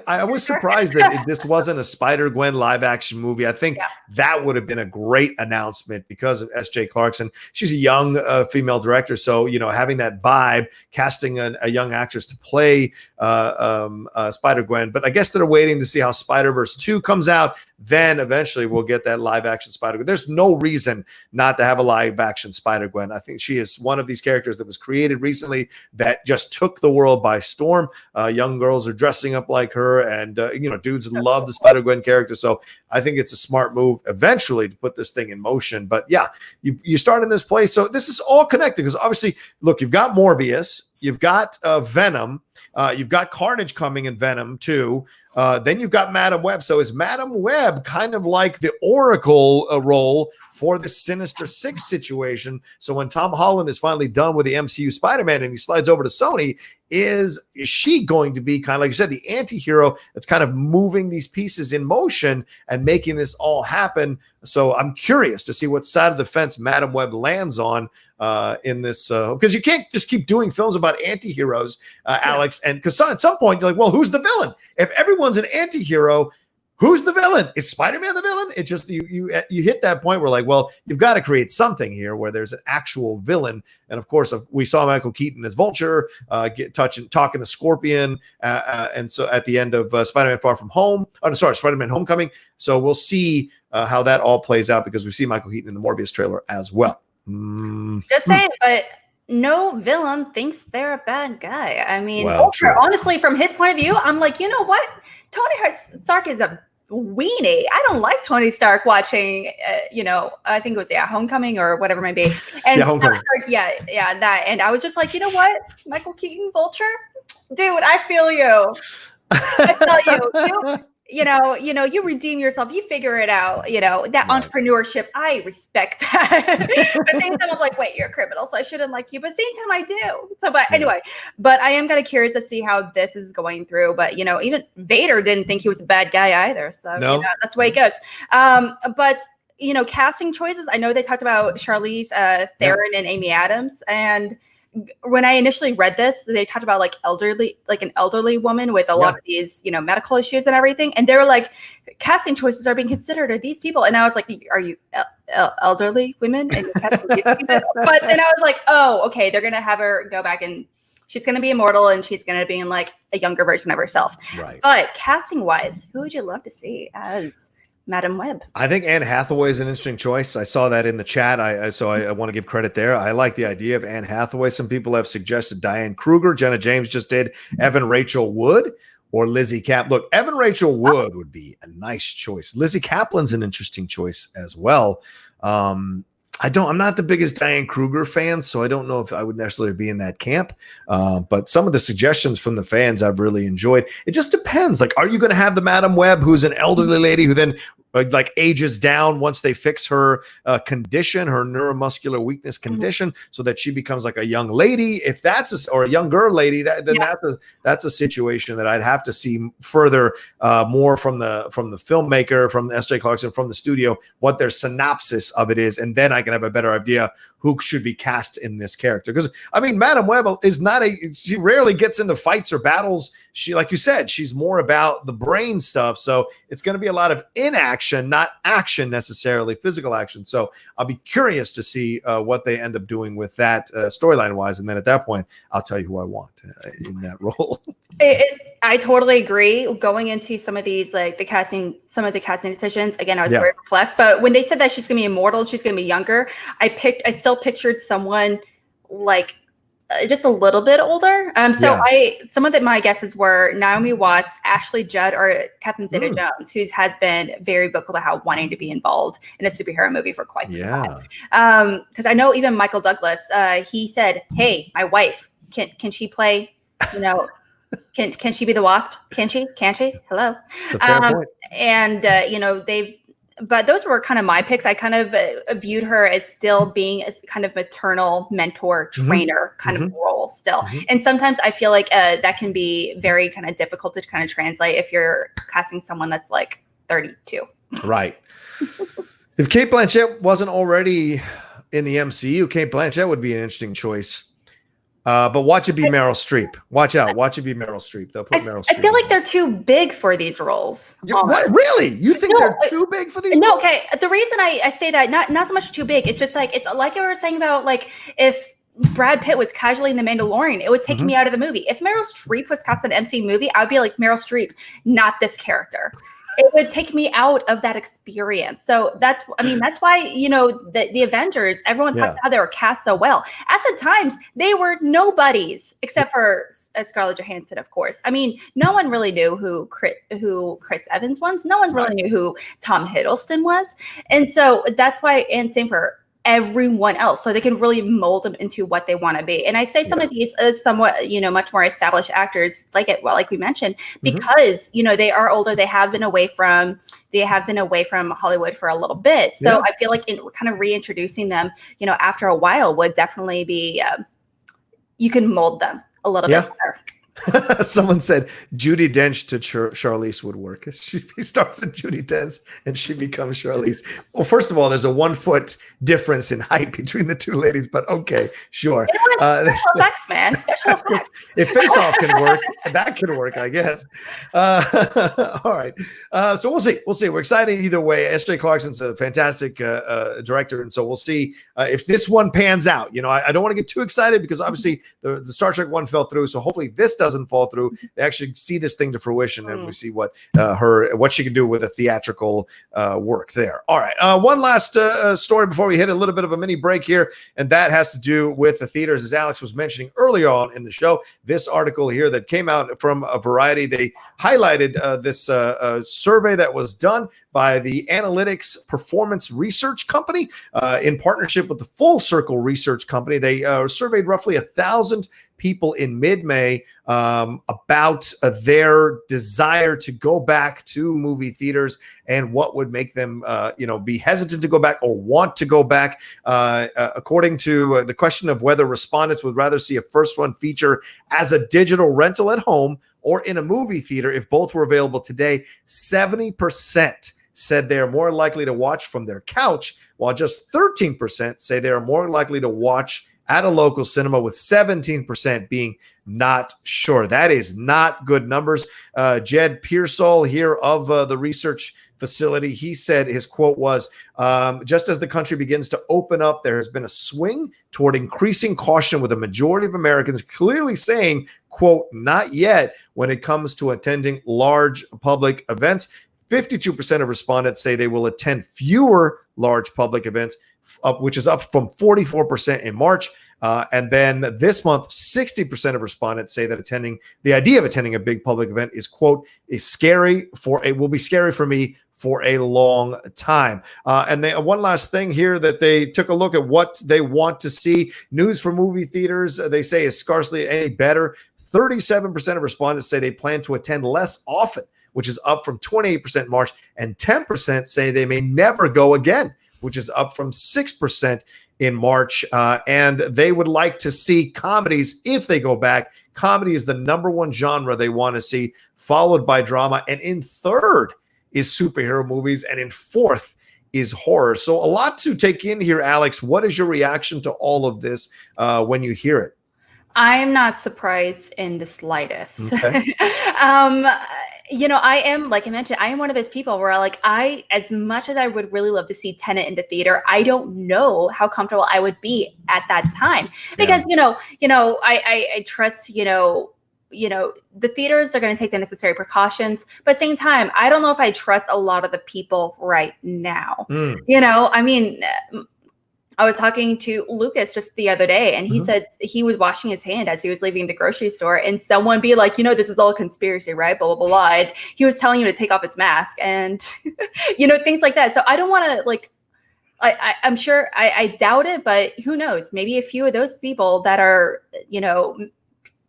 I was surprised that this wasn't a Spider-Gwen live action movie. I think that would have been a great announcement because of S.J. Clarkson. She's a young female director. So, having that vibe, casting a young actress to play Spider-Gwen. But I guess they're waiting to see how Spider-Verse 2 comes out. Then eventually we'll get that live action Spider-Gwen. There's no reason not to have a live action Spider-Gwen. I think she is one of these characters that was created recently that just took the world by storm. Young girls are dressing up like her, and dudes love the Spider-Gwen character. So I think it's a smart move eventually to put this thing in motion. But yeah, you start in this place. So this is all connected because obviously, look, you've got Morbius, you've got Venom, you've got Carnage coming in Venom 2. Then you've got Madam Web. So is Madam Web kind of like the Oracle role for the Sinister Six situation. So when Tom Holland is finally done with the MCU Spider-Man and he slides over to Sony, is she going to be kind of, like you said, the anti-hero that's kind of moving these pieces in motion and making this all happen? So I'm curious to see what side of the fence Madam Web lands on in this, because you can't just keep doing films about anti-heroes, Alex, and because at some point you're like, well, who's the villain? If everyone's an anti-hero, who's the villain? Is Spider-Man the villain? It just you hit that point where, like, well, you've got to create something here where there's an actual villain. And of course, we saw Michael Keaton as Vulture, talking to Scorpion, and so at the end of Spider-Man Far From Home, Spider-Man Homecoming. So we'll see how that all plays out, because we see Michael Keaton in the Morbius trailer as well. Just saying, but no villain thinks they're a bad guy. I mean, True. honestly, from his point of view, I'm like, you know what? Tony Stark is a weenie. I don't like Tony Stark watching, I think it was Homecoming or whatever it might be. And Homecoming. That. And I was just like, you know what? Michael Keaton, Vulture, dude, I feel you. I feel you. You redeem yourself, you figure it out, that entrepreneurship, I respect that. At the same time, I'm like, wait, you're a criminal, so I shouldn't like you. But at the same time, I do. So, but anyway, but I am kind of curious to see how this is going through. But, even Vader didn't think he was a bad guy either. So that's the way it goes. But, casting choices, I know they talked about Charlize Theron and Amy Adams. And when I initially read this, they talked about an elderly woman with a lot of these, medical issues and everything. And they were like, casting choices are being considered. Are these people? And I was like, are you elderly women? And but then I was like, oh, okay. They're going to have her go back and she's going to be immortal and she's going to be in like a younger version of herself. Right. But casting wise, who would you love to see as Madam Web? I think Anne Hathaway is an interesting choice. I saw that in the chat. So I want to give credit there. I like the idea of Anne Hathaway. Some people have suggested Diane Kruger. Jenna James just did. Evan Rachel Wood or Lizzie Cap. Look, Evan Rachel Wood would be a nice choice. Lizzie Kaplan's an interesting choice as well. I'm not the biggest Diane Kruger fan, so I don't know if I would necessarily be in that camp. But some of the suggestions from the fans I've really enjoyed. It just depends. Like, are you going to have the Madam Web, who's an elderly lady who then ages down once they fix her condition, her neuromuscular weakness condition, so that she becomes like a young lady? If that's or a younger lady, that's a situation that I'd have to see further, more from the filmmaker, from S.J. Clarkson, from the studio, what their synopsis of it is, and then I can have a better idea who should be cast in this character. Because I mean, Madam Web is she rarely gets into fights or battles. She, like you said, she's more about the brain stuff. So it's going to be a lot of inaction, not action necessarily, physical action. So I'll be curious to see what they end up doing with that storyline wise. And then at that point, I'll tell you who I want in that role. I totally agree. Going into some of these, like some of the casting decisions, again, I was very perplexed. But when they said that she's going to be immortal, she's going to be younger, I still pictured someone like just a little bit older. Some of my guesses were Naomi Watts, Ashley Judd, or Catherine Zeta-Jones, who has been very vocal about how wanting to be involved in a superhero movie for quite some time. Because I know even Michael Douglas, he said, "Hey, my wife, can she play? Can she be the Wasp? Can she? Hello." And but those were kind of my picks. I kind of viewed her as still being as kind of maternal mentor trainer kind of role still. And sometimes I feel like that can be very kind of difficult to kind of translate if you're casting someone that's like 32. Right. If Cate Blanchett wasn't already in the MCU, Cate Blanchett would be an interesting choice. But watch it be Meryl Streep. Watch out. Watch it be Meryl Streep. They'll put Meryl Streep. I feel like they're too big for these roles. What? Really? You think they're too big for these roles? No, okay. The reason I say that, not so much too big, it's just like, it's like you were saying about like if Brad Pitt was casually in The Mandalorian, it would take me out of the movie. If Meryl Streep was cast in an MCU movie, I would be like, Meryl Streep, not this character. It would take me out of that experience. So that's why, the Avengers, everyone talked about how they were cast so well. At the times, they were nobodies, except for Scarlett Johansson, of course. I mean, no one really knew who Chris Evans was. No one really knew who Tom Hiddleston was. And so that's why, and same for everyone else, so they can really mold them into what they want to be. And I say some of these as somewhat, much more established actors, like we mentioned, because they are older, they have been away from Hollywood for a little bit. So I feel like kind of reintroducing them, after a while would definitely be, you can mold them a little bit better. Someone said Judi Dench to Charlize would work. He starts at Judi Dench and she becomes Charlize. Well, first of all, there's a 1 foot difference in height between the two ladies, but okay, sure. Special effects, man. Special effects. If Face Off can work, that can work, I guess. All right. So we'll see. We're excited either way. S.J. Clarkson's a fantastic director, and so we'll see if this one pans out. I don't want to get too excited because obviously the Star Trek one fell through, so hopefully this doesn't fall through. They actually see this thing to fruition, and we see what she can do with a theatrical work there. All right, one last story before we hit a little bit of a mini break here, and that has to do with the theaters, as Alex was mentioning earlier on in the show. This article here that came out from Variety, they highlighted this survey that was done by the Analytics Performance Research Company in partnership with the Full Circle Research Company. They surveyed roughly 1,000 people in mid-May about their desire to go back to movie theaters and what would make them be hesitant to go back or want to go back. According to the question of whether respondents would rather see a first-run feature as a digital rental at home or in a movie theater if both were available today, 70% said they are more likely to watch from their couch, while just 13% say they are more likely to watch at a local cinema, with 17% being not sure. That is not good numbers. Jed Pearsall here of the research facility, he said, his quote was, just as the country begins to open up, there has been a swing toward increasing caution, with a majority of Americans clearly saying, quote, not yet when it comes to attending large public events. 52% of respondents say they will attend fewer large public events, which is up from 44% in March. And then this month, 60% of respondents say that the idea of attending a big public event is, quote, will be scary for me for a long time. And one last thing here, that they took a look at what they want to see. News for movie theaters, they say, is scarcely any better. 37% of respondents say they plan to attend less often, which is up from 28% in March, and 10% say they may never go again, which is up from 6% in March. And they would like to see comedies if they go back. Comedy is the number one genre they want to see, followed by drama. And in third is superhero movies. And in fourth is horror. So a lot to take in here, Alex. What is your reaction to all of this when you hear it? I am not surprised in the slightest. Okay. I am, like I mentioned, I am one of those people where as much as I would really love to see Tenet in the theater, I don't know how comfortable I would be at that time, because, I trust, the theaters are going to take the necessary precautions, but at the same time, I don't know if I trust a lot of the people right now. I was talking to Lucas just the other day, and he said he was washing his hand as he was leaving the grocery store, and someone be like, this is all a conspiracy, right? Blah, blah, blah. And he was telling him to take off his mask and, things like that. So I don't want to I'm sure, I doubt it, but who knows? Maybe a few of those people that are,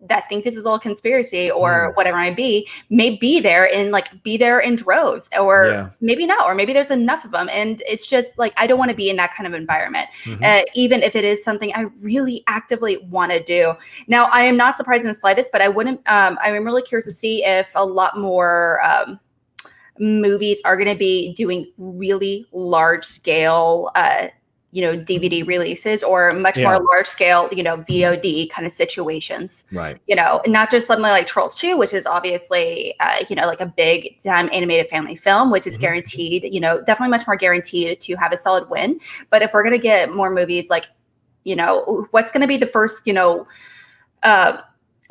that think this is all a conspiracy or whatever it may be there in droves, or maybe not, or maybe there's enough of them. And it's just I don't want to be in that kind of environment, even if it is something I really actively want to do. Now, I am not surprised in the slightest, but I am really curious to see if a lot more movies are going to be doing really large scale DVD releases, or much more large scale, VOD kind of situations. Right. Not just something like Trolls 2, which is obviously, a big time animated family film, which is guaranteed, definitely much more guaranteed to have a solid win. But if we're going to get more movies what's going to be the first,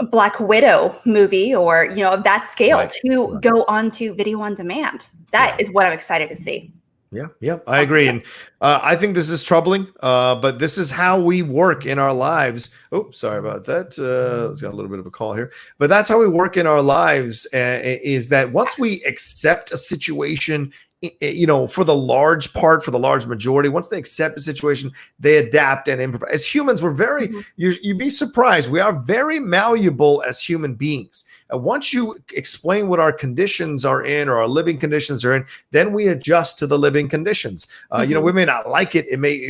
Black Widow movie, or, of that scale to go on to video on demand? That is what I'm excited to see. Yeah, I agree. And I think this is troubling, but this is how we work in our lives. Oh, sorry about that. Let's got a little bit of a call here. But that's how we work in our lives, is that once we accept a situation for the large part, for the large majority, once they accept the situation, they adapt and improvise. As humans, we're very, you'd be surprised. We are very malleable as human beings. Once you explain what our conditions are in, or our living conditions are in, then we adjust to the living conditions. We may not like it.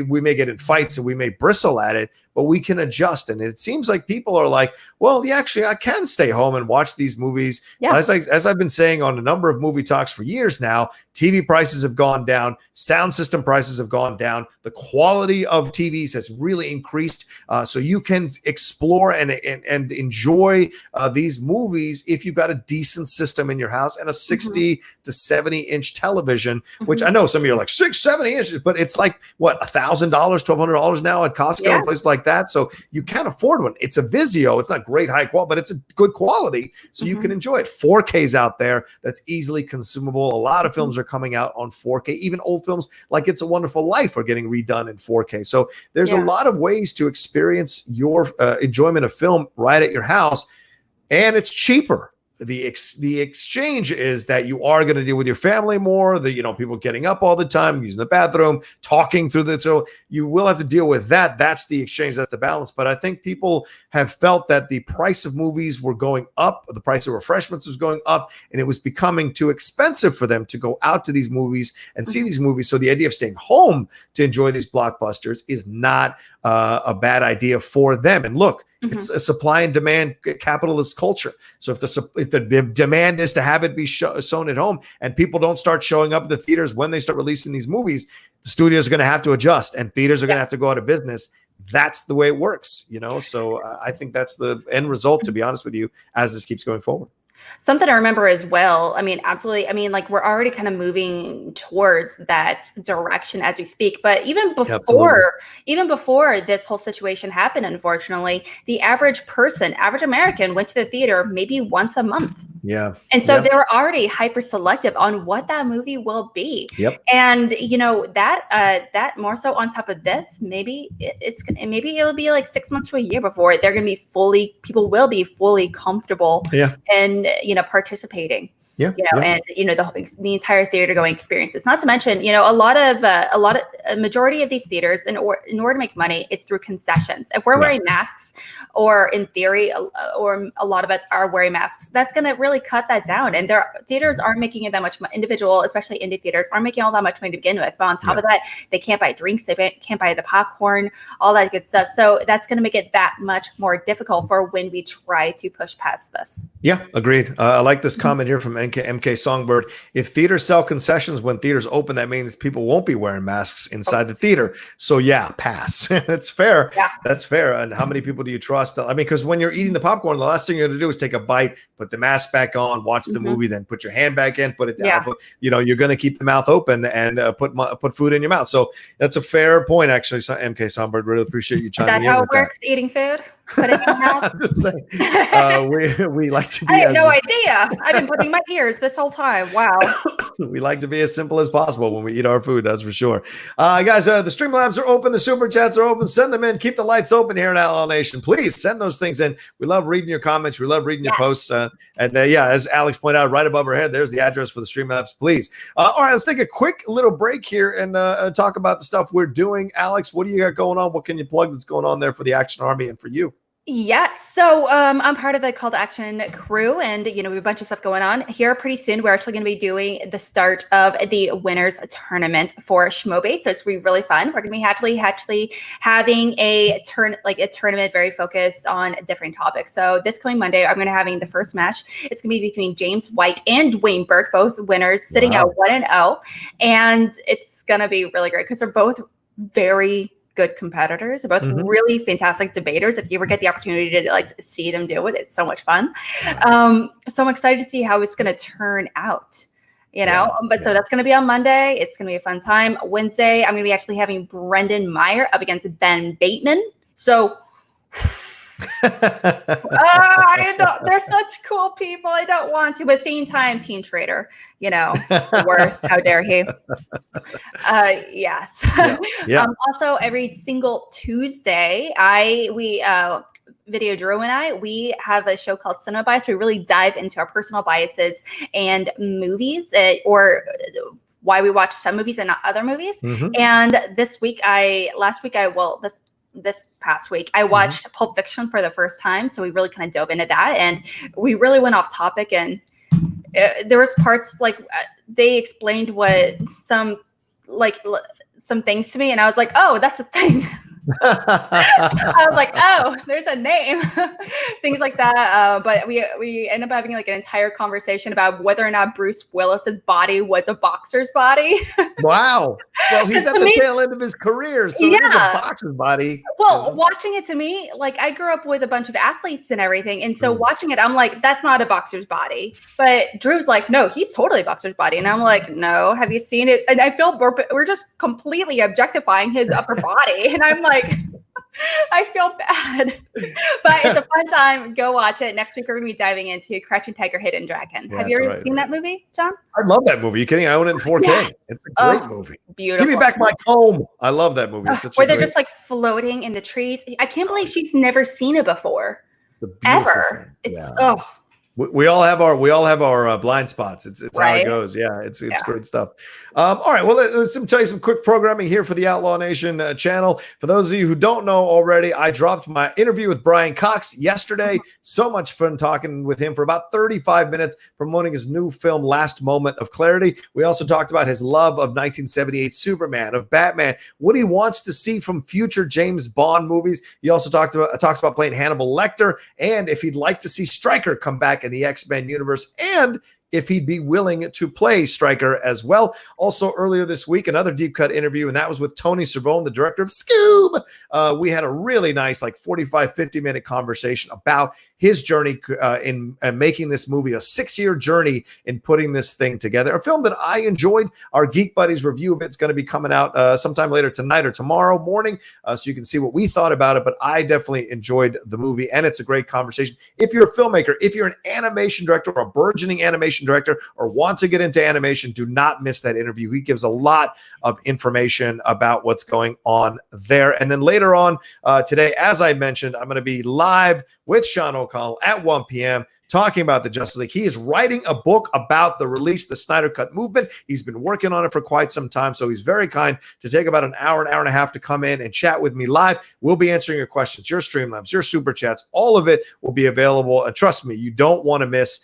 We may get in fights and we may bristle at it, but we can adjust. And it seems like people are like, well, actually, I can stay home and watch these movies. Yeah. As I've been saying on a number of movie talks for years now, TV prices have gone down. Sound system prices have gone down. The quality of TVs has really increased. So you can explore and enjoy these movies if you've got a decent system in your house and a 60 to 70 inch television, which I know some of you are like 70 inches, but it's like what, $1,000, $1,200 now at Costco and places like that. So you can afford one. It's a Vizio. It's not great high quality, but it's a good quality. So you can enjoy it. 4K's out there that's easily consumable. A lot of films are coming out on 4K. Even old films like It's a Wonderful Life are getting redone in 4K. So there's a lot of ways to experience your enjoyment of film right at your house, and it's cheaper. The exchange is that you are going to deal with your family more, people getting up all the time, using the bathroom, talking through so you will have to deal with that. That's the exchange. That's the balance. But I think people have felt that the price of movies were going up, the price of refreshments was going up, and it was becoming too expensive for them to go out to these movies and see these movies. So the idea of staying home to enjoy these blockbusters is not a bad idea for them. And look, it's a supply and demand capitalist culture. So if the demand is to have it be shown at home, and people don't start showing up at the theaters when they start releasing these movies, the studios are going to have to adjust, and theaters are going to have to go out of business. That's the way it works, So I think that's the end result, to be honest with you, as this keeps going forward. Something I remember as well. I mean, absolutely. I mean, like, we're already kind of moving towards that direction as we speak. But even before this whole situation happened, unfortunately, the average American went to the theater maybe once a month. Yeah. And so they were already hyper selective on what that movie will be. Yep. And that more so on top of this, maybe it'll be like 6 months to a year before people will be fully comfortable and participating. And the entire theater going experiences. Not to mention, a majority of these theaters, in order to make money, it's through concessions. If we're wearing masks, or in theory, or a lot of us are wearing masks, that's going to really cut that down. And theaters aren't making it that much. Especially indie theaters, aren't making all that much money to begin with. But on top of that, they can't buy drinks, they can't buy the popcorn, all that good stuff. So that's going to make it that much more difficult for when we try to push past this. Yeah, agreed. I like this comment here from MK Songbird. If theaters sell concessions when theaters open, that means people won't be wearing masks inside the theater. So pass. That's fair. Yeah. That's fair. And how many people do you trust? I mean, because when you're eating the popcorn, the last thing you're going to do is take a bite, put the mask back on, watch the movie, then put your hand back in, put it down. Yeah. You're going to keep the mouth open and put food in your mouth. So that's a fair point, actually. So MK Songbird, really appreciate you chiming in. Is that how it works? Eating food? Put it in your mouth? I'm just saying. We like to be. I had no idea. I've been putting my ears this whole time. Wow. We like to be as simple as possible when we eat our food. That's for sure. Guys, the Streamlabs are open. The Super Chats are open. Send them in. Keep the lights open here in Outlaw Nation. Please send those things in. We love reading your comments. We love reading your posts. As Alex pointed out, right above our head, there's the address for the Streamlabs. Please. All right, let's take a quick little break here and talk about the stuff we're doing. Alex, what do you got going on? What can you plug that's going on there for the Action Army and for you? Yes. So I'm part of the Call to Action crew, and we have a bunch of stuff going on here. Pretty soon, we're actually going to be doing the start of the winners tournament for Schmobate. So it's going to be really fun. We're going to be actually having a tournament very focused on different topics. So this coming Monday, I'm going to having the first match. It's going to be between James White and Dwayne Burke, both winners, sitting at 1-0, and it's going to be really great because they're both very good competitors. They're both really fantastic debaters. If you ever get the opportunity to see them do it, it's so much fun. So I'm excited to see how it's going to turn out. So that's going to be on Monday. It's going to be a fun time. Wednesday, I'm going to be actually having Brendan Meyer up against Ben Bateman. So they're such cool people. I don't want to, but same time, Team Trader, worst. How dare he? Yes. Also, every single Tuesday, Video Drew and we have a show called Cinema Bias. We really dive into our personal biases and movies or why we watch some movies and not other movies. Mhm. And this past week, I watched Pulp Fiction for the first time. So we really kind of dove into that, and we really went off topic. And there was parts like they explained what some things to me, and I was like, oh, that's a thing. I was like, oh, there's a name. Things like that. But we ended up having like an entire conversation about whether or not Bruce Willis's body was a boxer's body. Wow. Well, he's at the tail end of his career, so it is a boxer's body. Well, watching it, to me, like, I grew up with a bunch of athletes and everything, and so watching it, I'm like, that's not a boxer's body. But Drew's like, no, he's totally a boxer's body, and I'm like, no, have you seen it? And I feel we're just completely objectifying his upper body, and I'm like, I feel bad. But it's a fun time. Go watch it. Next week, we're going to be diving into Crouching Tiger, Hidden Dragon. Have you ever seen that movie, John? I love that movie. You kidding? I own it in 4K. Yeah. It's a great movie. Beautiful. Give me back my comb. I love that movie. It's such where they're just like floating in the trees. I can't believe she's never seen it before. It's a beautiful ever. Film. It's We all have our blind spots. It's how it goes. Yeah, it's great stuff. All right, well, let's tell you some quick programming here for the Outlaw Nation channel. For those of you who don't know already, I dropped my interview with Brian Cox yesterday. So much fun talking with him for about 35 minutes, promoting his new film, Last Moment of Clarity. We also talked about his love of 1978 Superman, of Batman, what he wants to see from future James Bond movies. He also talks about playing Hannibal Lecter, and if he'd like to see Stryker come back in the X-Men universe, and if he'd be willing to play Stryker as well. Also, earlier this week, another deep cut interview, and that was with Tony Cervone, the director of Scoob. We had a really nice, 45, 50-minute conversation about his journey in making this movie, a 6-year journey in putting this thing together. A film that I enjoyed. Our Geek Buddies review of it's going to be coming out sometime later tonight or tomorrow morning, so you can see what we thought about it. But I definitely enjoyed the movie, and it's a great conversation. If you're a filmmaker, if you're an animation director or a burgeoning animation director or want to get into animation, do not miss that interview. He gives a lot of information about what's going on there. And then later on today, as I mentioned, I'm going to be live with Sean O'Connell at 1 p.m. talking about the Justice League. He is writing a book about the release, the Snyder Cut movement. He's been working on it for quite some time, so he's very kind to take about an hour and a half to come in and chat with me live. We'll be answering your questions, your Streamlabs, your Super Chats. All of it will be available. And trust me, you don't want to miss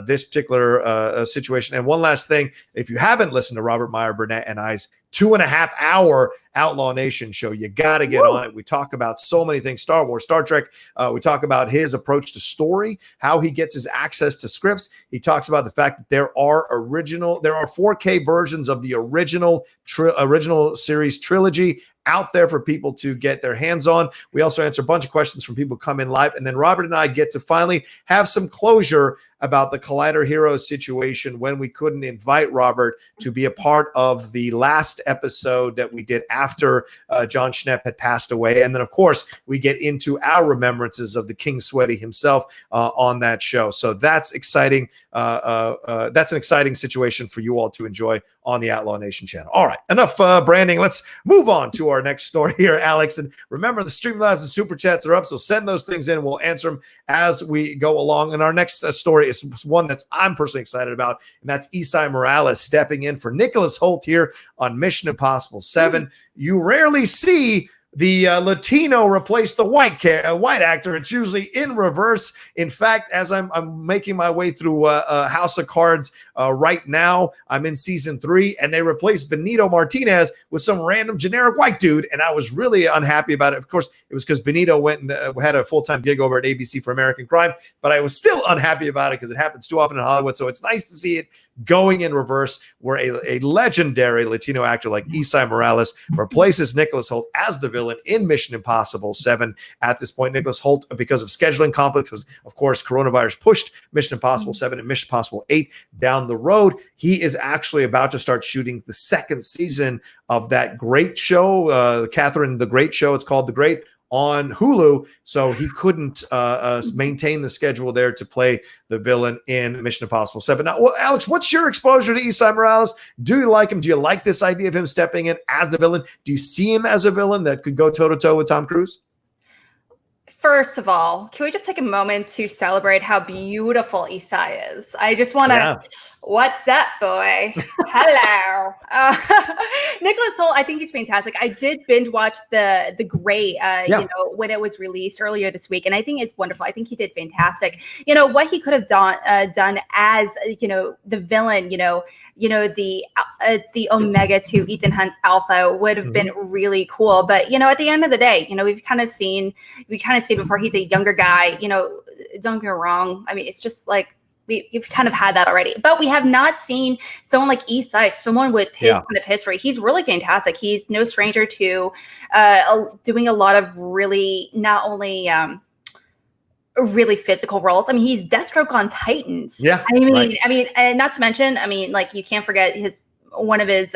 this particular situation. And one last thing, if you haven't listened to Robert Meyer Burnett and I's 2.5-hour Outlaw Nation show, you got to get on it. We talk about so many things, Star Wars, Star Trek. We talk about his approach to story, how he gets his access to scripts. He talks about the fact that there are 4K versions of the original series trilogy out there for people to get their hands on. We also answer a bunch of questions from people who come in live. And then Robert and I get to finally have some closure about the Collider Heroes situation when we couldn't invite Robert to be a part of the last episode that we did after John Schnepp had passed away. And then, of course, we get into our remembrances of the King Sweaty himself on that show. So that's exciting. That's an exciting situation for you all to enjoy on the Outlaw Nation channel. All right, enough branding. Let's move on to our next story here, Alex. And remember, the Streamlabs and Super Chats are up, so send those things in. We'll answer them as we go along. And our next story is one that's I'm personally excited about, and that's Esai Morales stepping in for Nicholas Hoult here on Mission Impossible 7. You rarely see the Latino replace the white actor. It's usually in reverse. In fact, as I'm making my way through House of Cards right now, I'm in season 3, and they replaced Benito Martinez with some random generic white dude, and I was really unhappy about it. Of course, it was because Benito went and had a full-time gig over at ABC for American Crime, but I was still unhappy about it because it happens too often in Hollywood. So it's nice to see it going in reverse, where a legendary Latino actor like Esai Morales replaces Nicholas Hoult as the villain in Mission Impossible 7. At this point, Nicholas Hoult, because of scheduling conflict, because of course coronavirus pushed Mission Impossible 7 and Mission Impossible 8 down the road. He is actually about to start shooting the second season of that great show, Catherine the Great show. It's called The Great, on Hulu, so he couldn't maintain the schedule there to play the villain in Mission Impossible 7. Now, well, Alex, what's your exposure to Esai Morales? Do you like him? Do you like this idea of him stepping in as the villain? Do you see him as a villain that could go toe-to-toe with Tom Cruise? First of all, can we just take a moment to celebrate how beautiful Isai is? I just want to, what's up, boy? Hello. Nicholas Hoult, I think he's fantastic. I did binge watch The Great, you know, when it was released earlier this week, and I think it's wonderful. I think he did fantastic. You know, what he could have done as, you know, the villain, the Omega to Ethan Hunt's Alpha would have been really cool. But, you know, at the end of the day, you know, we've kind of seen before, he's a younger guy, you know, don't get me wrong. I mean, it's just like, we've kind of had that already, but we have not seen someone like Isai, someone with his kind of history. He's really fantastic. He's no stranger to doing a lot of really, not only really physical roles. I mean, he's Deathstroke on Titans. Yeah. I mean, and not to mention, I mean, like, you can't forget one of his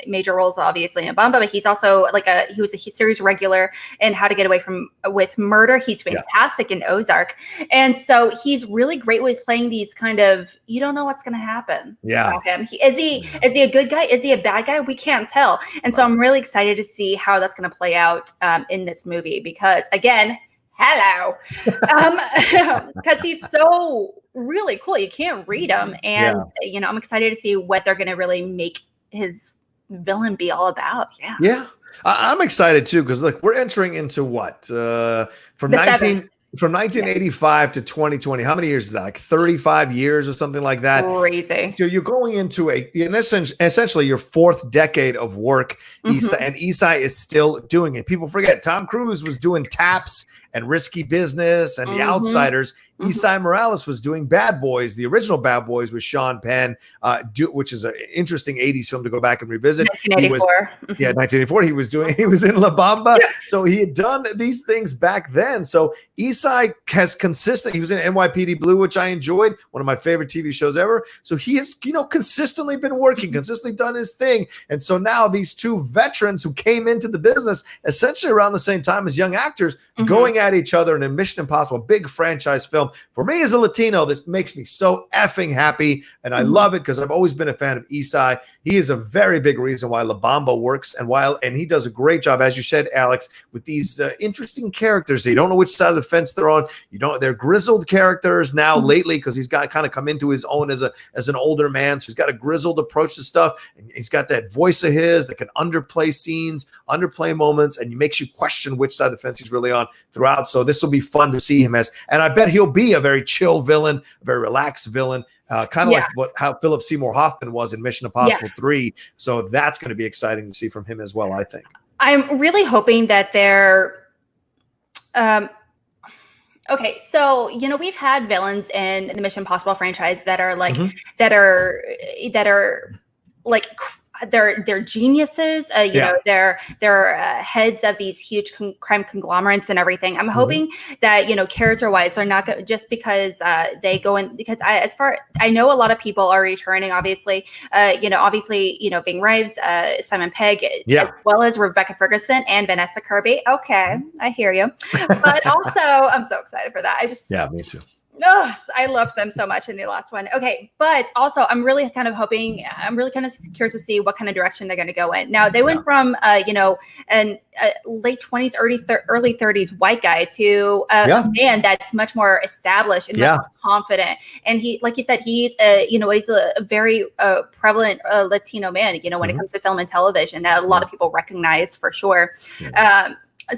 major roles, obviously, in Bamba, but he's also like he was a series regular in How to Get Away with Murder. He's fantastic in Ozark. And so he's really great with playing these kind of, you don't know what's going to happen. About him. Is he a good guy? Is he a bad guy? We can't tell. And so I'm really excited to see how that's going to play out in this movie, because again, hello, because he's so really cool. You can't read him. And, you know, I'm excited to see what they're going to really make his villain be all about. Yeah. I'm excited too, because look, we're entering into what? From 1985 to 2020. How many years is that? Like 35 years or something like that. Crazy. So you're going into essentially your fourth decade of work. Isai, and Isai is still doing it. People forget Tom Cruise was doing Taps and Risky Business and The Outsiders. Isai Morales was doing Bad Boys, the original Bad Boys with Sean Penn, which is an interesting 80s film to go back and revisit. 1984. 1984. He was in La Bamba. So he had done these things back then. So Isai has he was in NYPD Blue, which I enjoyed, one of my favorite TV shows ever. So he has, you know, consistently been working, consistently done his thing. And so now these two veterans who came into the business essentially around the same time as young actors, going at each other in a Mission Impossible, big franchise film. For me as a Latino, this makes me so effing happy, and I love it because I've always been a fan of Isai. He is a very big reason why La Bamba works, and he does a great job, as you said, Alex, with these interesting characters. You don't know which side of the fence they're on. They're grizzled characters now lately, because he's got kind of come into his own as an older man. So he's got a grizzled approach to stuff, and he's got that voice of his that can underplay scenes, underplay moments, and it makes you question which side of the fence he's really on throughout. So this will be fun to see him as, and I bet he'll be a very chill villain, a very relaxed villain, kind of like how Philip Seymour Hoffman was in Mission Impossible 3. So that's going to be exciting to see from him as well, I think. I'm really hoping that they're okay, so, you know, we've had villains in the Mission Impossible franchise that are like that are like they're geniuses. You know, they're heads of these huge crime conglomerates and everything. I'm hoping that, you know, character-wise, they're not just because they go in, because I know a lot of people are returning. Obviously, Ving Rhames, Simon Pegg, as well as Rebecca Ferguson and Vanessa Kirby. Okay, I hear you. But also, I'm so excited for that. Me too. Oh, I loved them so much in the last one. Okay, but also I'm really kind of curious to see what kind of direction they're going to go in. Now they went from late 20s, early 30s white guy to a man that's much more established and much more confident. And he, like you said, he's he's a very prevalent Latino man. You know, when it comes to film and television, that a lot of people recognize for sure.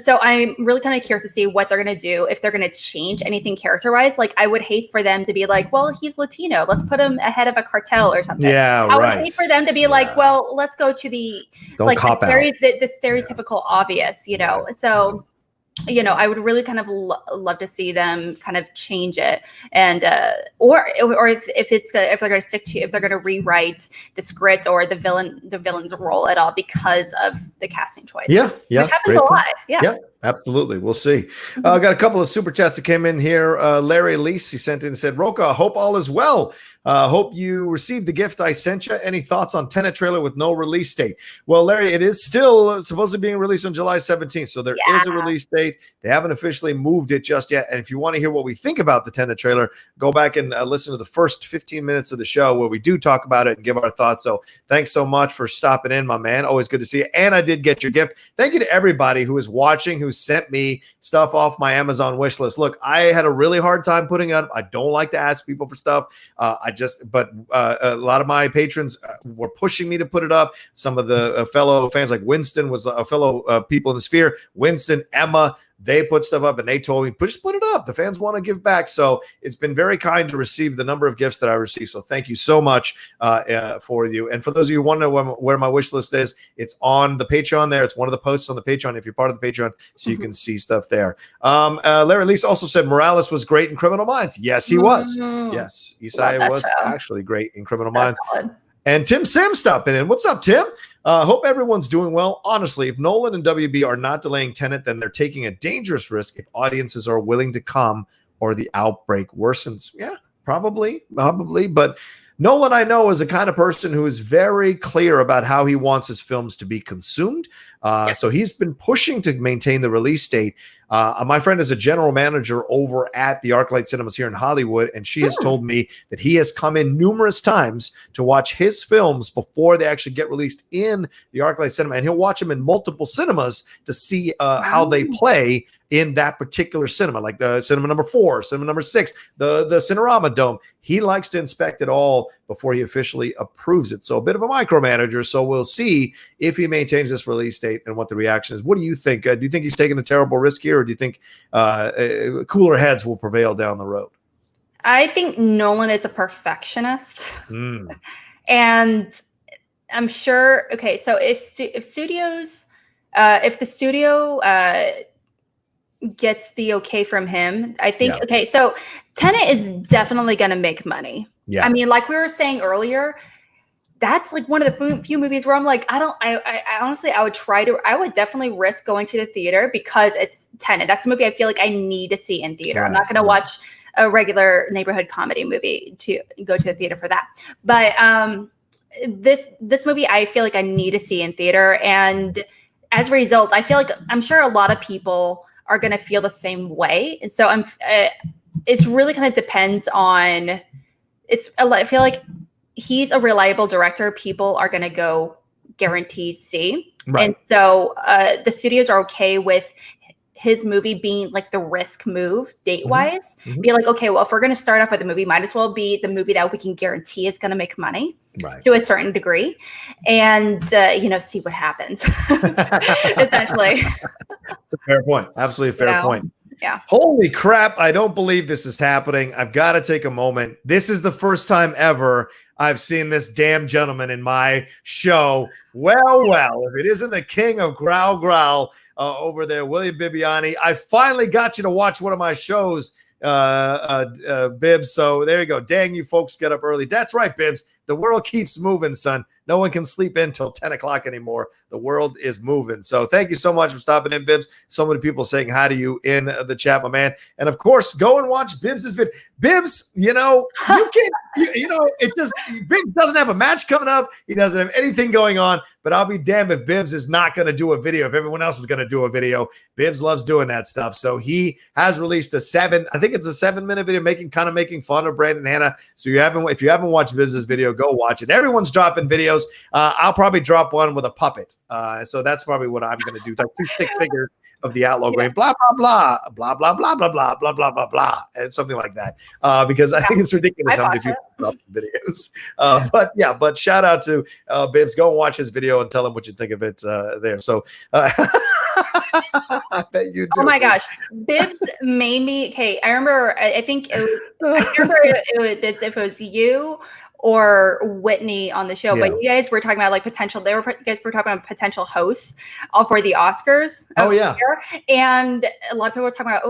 So I'm really kind of curious to see what they're going to do, if they're going to change anything character-wise. Like, I would hate for them to be like, well, he's Latino, let's put him ahead of a cartel or something. I would hate for them to be like, well, let's go to the stereotypical obvious, you know. So, you know, I would really kind of love to see them kind of change it, and or if they're going to stick to, if they're going to rewrite the script or the villain's role at all because of the casting choice. Which happens a lot. Yeah, absolutely. We'll see. I got a couple of super chats that came in here. Larry Leese, he sent in and said, Rocha, hope all is well. Hope you received the gift I sent you. Any thoughts on Tenet trailer with no release date? Well, Larry, it is still supposed to be being released on July 17th, so there is a release date. They haven't officially moved it just yet. And if you want to hear what we think about the Tenet trailer, go back and listen to the first 15 minutes of the show where we do talk about it and give our thoughts. So thanks so much for stopping in, my man. Always good to see you. And I did get your gift. Thank you to everybody who is watching, who sent me stuff off my Amazon wish list. Look, I had a really hard time putting it up. I don't like to ask people for stuff. But a lot of my patrons were pushing me to put it up. Some of the fellow fans, like Winston was a fellow people in the sphere. Winston, Emma, they put stuff up and they told me, just put it up. The fans want to give back. So it's been very kind to receive the number of gifts that I received. So thank you so much for you. And for those of you who want to know where my wish list is, it's on the Patreon there. It's one of the posts on the Patreon if you're part of the Patreon, so you can see stuff there. Larry Lisa also said Morales was great in Criminal Minds. Yes, he was. Yes, Isaiah was actually great in Criminal Minds. Solid. And Tim Sims stopping in. What's up, Tim? Hope everyone's doing well. Honestly, if Nolan and WB are not delaying Tenet, then they're taking a dangerous risk if audiences are willing to come or the outbreak worsens. Yeah, probably. But Nolan, I know, is the kind of person who is very clear about how he wants his films to be consumed. So he's been pushing to maintain the release date. My friend is a general manager over at the ArcLight Cinemas here in Hollywood, and she has told me that he has come in numerous times to watch his films before they actually get released in the ArcLight Cinema, and he'll watch them in multiple cinemas to see how they play in that particular cinema, like the cinema number 4, cinema number 6, the Cinerama Dome. He likes to inspect it all before he officially approves it. So a bit of a micromanager. So we'll see if he maintains this release date and what the reaction is. What do you think? Do you think he's taking a terrible risk here, or do you think cooler heads will prevail down the road? I think Nolan is a perfectionist. And I'm sure, okay, so if the studio gets the okay from him, I think, okay, so Tenet is definitely going to make money. Yeah. I mean, like we were saying earlier, that's like one of the few movies where I'm like, I honestly, I would definitely risk going to the theater because it's Tenet. That's a movie I feel like I need to see in theater. Right. I'm not going to watch a regular neighborhood comedy movie to go to the theater for that. But this movie, I feel like I need to see in theater. And as a result, I feel like I'm sure a lot of people are going to feel the same way. And so it's really kind of depends on, I feel like he's a reliable director. People are going to go guaranteed see. Right. And so the studios are okay with his movie being like the risk move date wise. Be like, okay, well, if we're going to start off with a movie, might as well be the movie that we can guarantee is going to make money to a certain degree, and see what happens. Essentially, it's a fair point. Absolutely a fair point. Yeah. Holy crap! I don't believe this is happening. I've got to take a moment. This is the first time ever I've seen this damn gentleman in my show. Well, if it isn't the king of growl. Over there, William Bibbiani. I finally got you to watch one of my shows, Bibbs. So there you go. Dang, you folks get up early. That's right, Bibbs. The world keeps moving, son. No one can sleep in till 10 o'clock anymore. The world is moving. So thank you so much for stopping in, Bibbs. So many people saying hi to you in the chat, my man. And of course, go and watch Bibbs' video. Bibbs, you can't, it just, Bibbs doesn't have a match coming up. He doesn't have anything going on, but I'll be damned if Bibbs is not going to do a video. If everyone else is going to do a video, Bibbs loves doing that stuff. So he has released a 7-minute video making fun of Brandon Hanna. So if you haven't watched Bibbs' video, go watch it. Everyone's dropping videos. I'll probably drop one with a puppet. So that's probably what I'm going to do. Like 2 stick figures of the Outlaw grain, blah, blah, blah, blah, blah, blah, blah, blah, blah, blah, blah, blah, and something like that. Because I think it's ridiculous how many people drop videos. But shout out to Bibbs. Go and watch his video and tell him what you think of it there. So I bet you do. Oh my gosh. Bibbs made me, okay, I remember, I think it was Bibbs, if it was you or Whitney on the show, but you guys were talking about like potential. You guys were talking about potential hosts for the Oscars. And a lot of people were talking about,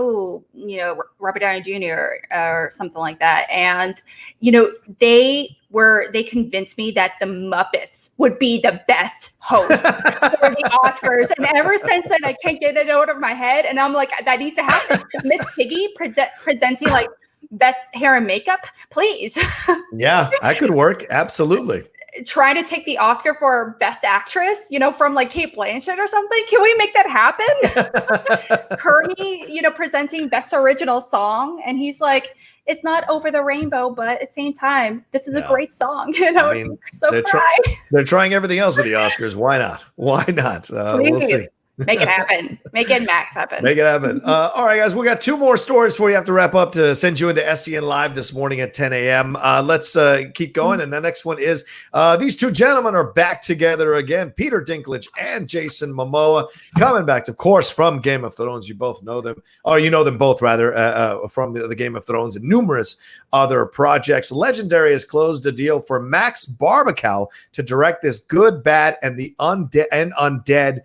Robert Downey Jr. Or something like that. And they convinced me that the Muppets would be the best host for the Oscars. And ever since then, I can't get it out of my head. And I'm like, that needs to happen. Miss Piggy presenting like best hair and makeup, please. Yeah, I could work. Absolutely. Trying to take the Oscar for best actress, from like Kate Blanchett or something. Can we make that happen? Kearney, presenting best original song. And he's like, it's not Over the Rainbow, but at the same time, this is a great song. I mean, so they're trying everything else with the Oscars. Why not? Why not? We'll see. Make it happen. Make it happen. Make it happen. All right, guys, we got 2 more stories before you have to wrap up to send you into SCN Live this morning at 10 a.m. Let's keep going. And the next one is these 2 gentlemen are back together again. Peter Dinklage and Jason Momoa coming back, of course, from Game of Thrones. You both know them, or you know them both, rather, from the Game of Thrones and numerous other projects. Legendary has closed a deal for Max Barbacow to direct this Good, Bad, and the Undead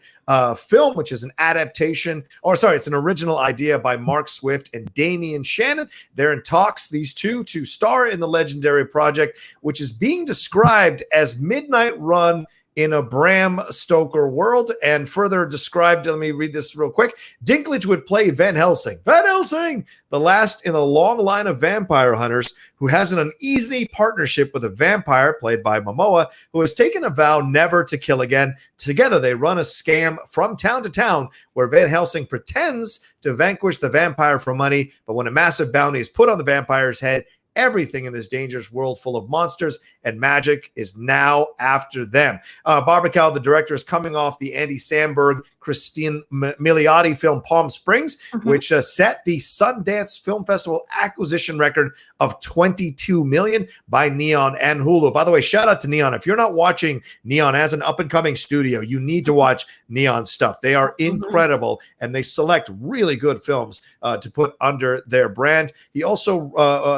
film, which is an adaptation, it's an original idea by Mark Swift and Damian Shannon. They're in talks, these two, to star in the Legendary project, which is being described as Midnight Run in a Bram Stoker world, and further described, let me read this real quick. Dinklage would play Van Helsing, the last in a long line of vampire hunters who has an uneasy partnership with a vampire played by Momoa, who has taken a vow never to kill again. Together, they run a scam from town to town where Van Helsing pretends to vanquish the vampire for money, but when a massive bounty is put on the vampire's head, everything in this dangerous world full of monsters and magic is now after them. Barbacow, the director, is coming off the Andy Samberg, Christine Milioti film Palm Springs, which set the Sundance Film Festival acquisition record of $22 million by Neon and Hulu. By the way, shout out to Neon. If you're not watching Neon as an up-and-coming studio, you need to watch Neon stuff. They are incredible, and they select really good films to put under their brand. He also,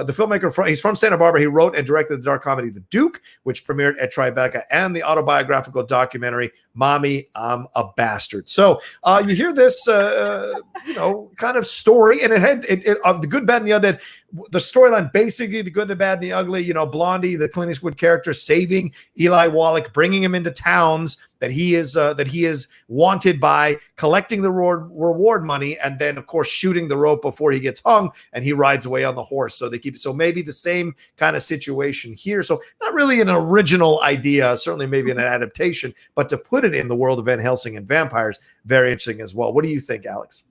the filmmaker, he's from Santa Barbara. He wrote and directed the dark comedy The Duke, which premiered at Tribeca, and the autobiographical documentary Mommy, I'm a Bastard. So you hear this, kind of story, and it had the Good, Bad, and the Undead. The storyline, basically, the good, the bad, and the ugly. Blondie, the Clint Eastwood character, saving Eli Wallach, bringing him into towns that he is wanted by, collecting the reward money, and then, of course, shooting the rope before he gets hung, and he rides away on the horse. So maybe the same kind of situation here. So not really an original idea, certainly maybe an adaptation, but to put it in the world of Van Helsing and vampires, very interesting as well. What do you think, Alex?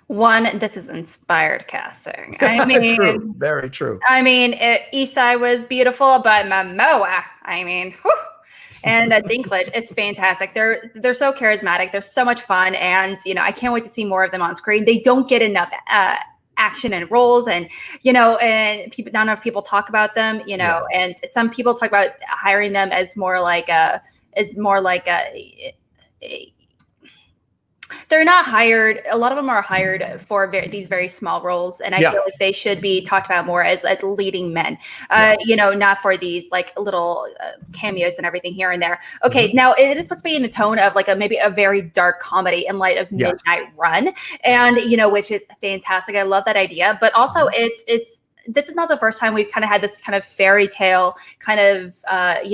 One, this is inspired casting. I mean, true. Very true. I mean, Isai was beautiful, but Momoa, and Dinklage, it's fantastic. They're so charismatic. They're so much fun, and I can't wait to see more of them on screen. They don't get enough action and roles, and and people, not enough people talk about them. And some people talk about hiring them as more like a. They're not hired. A lot of them are hired for these very small roles, and I feel like they should be talked about more as leading men. Not for these like little cameos and everything here and there. Okay, now it is supposed to be in the tone of like maybe a very dark comedy in light of Midnight Run, and which is fantastic. I love that idea, but also this is not the first time we've kind of had this kind of fairy tale kind of, not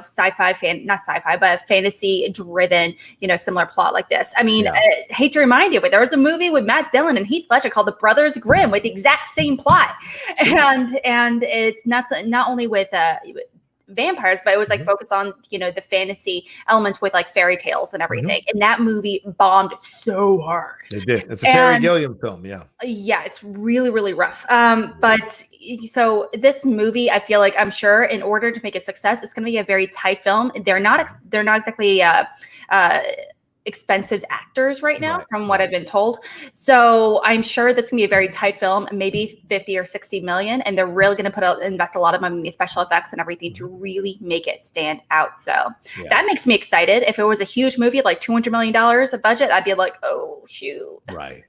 sci-fi, but fantasy driven, similar plot like this. I mean, I hate to remind you, but there was a movie with Matt Dillon and Heath Ledger called The Brothers Grimm with the exact same plot. And it's not only with vampires, but it was like focused on the fantasy elements with like fairy tales and everything, and that movie bombed so hard. It did. It's a Terry Gilliam film. It's really, really rough. But so this movie, I feel like, I'm sure in order to make it success, it's going to be a very tight film. They're not exactly expensive actors right now, from what I've been told. So I'm sure this can be a very tight film, maybe 50 or 60 million. And they're really going to invest a lot of money in the special effects and everything to really make it stand out. So that makes me excited. If it was a huge movie, like $200 million of budget, I'd be like, oh, shoot. Right.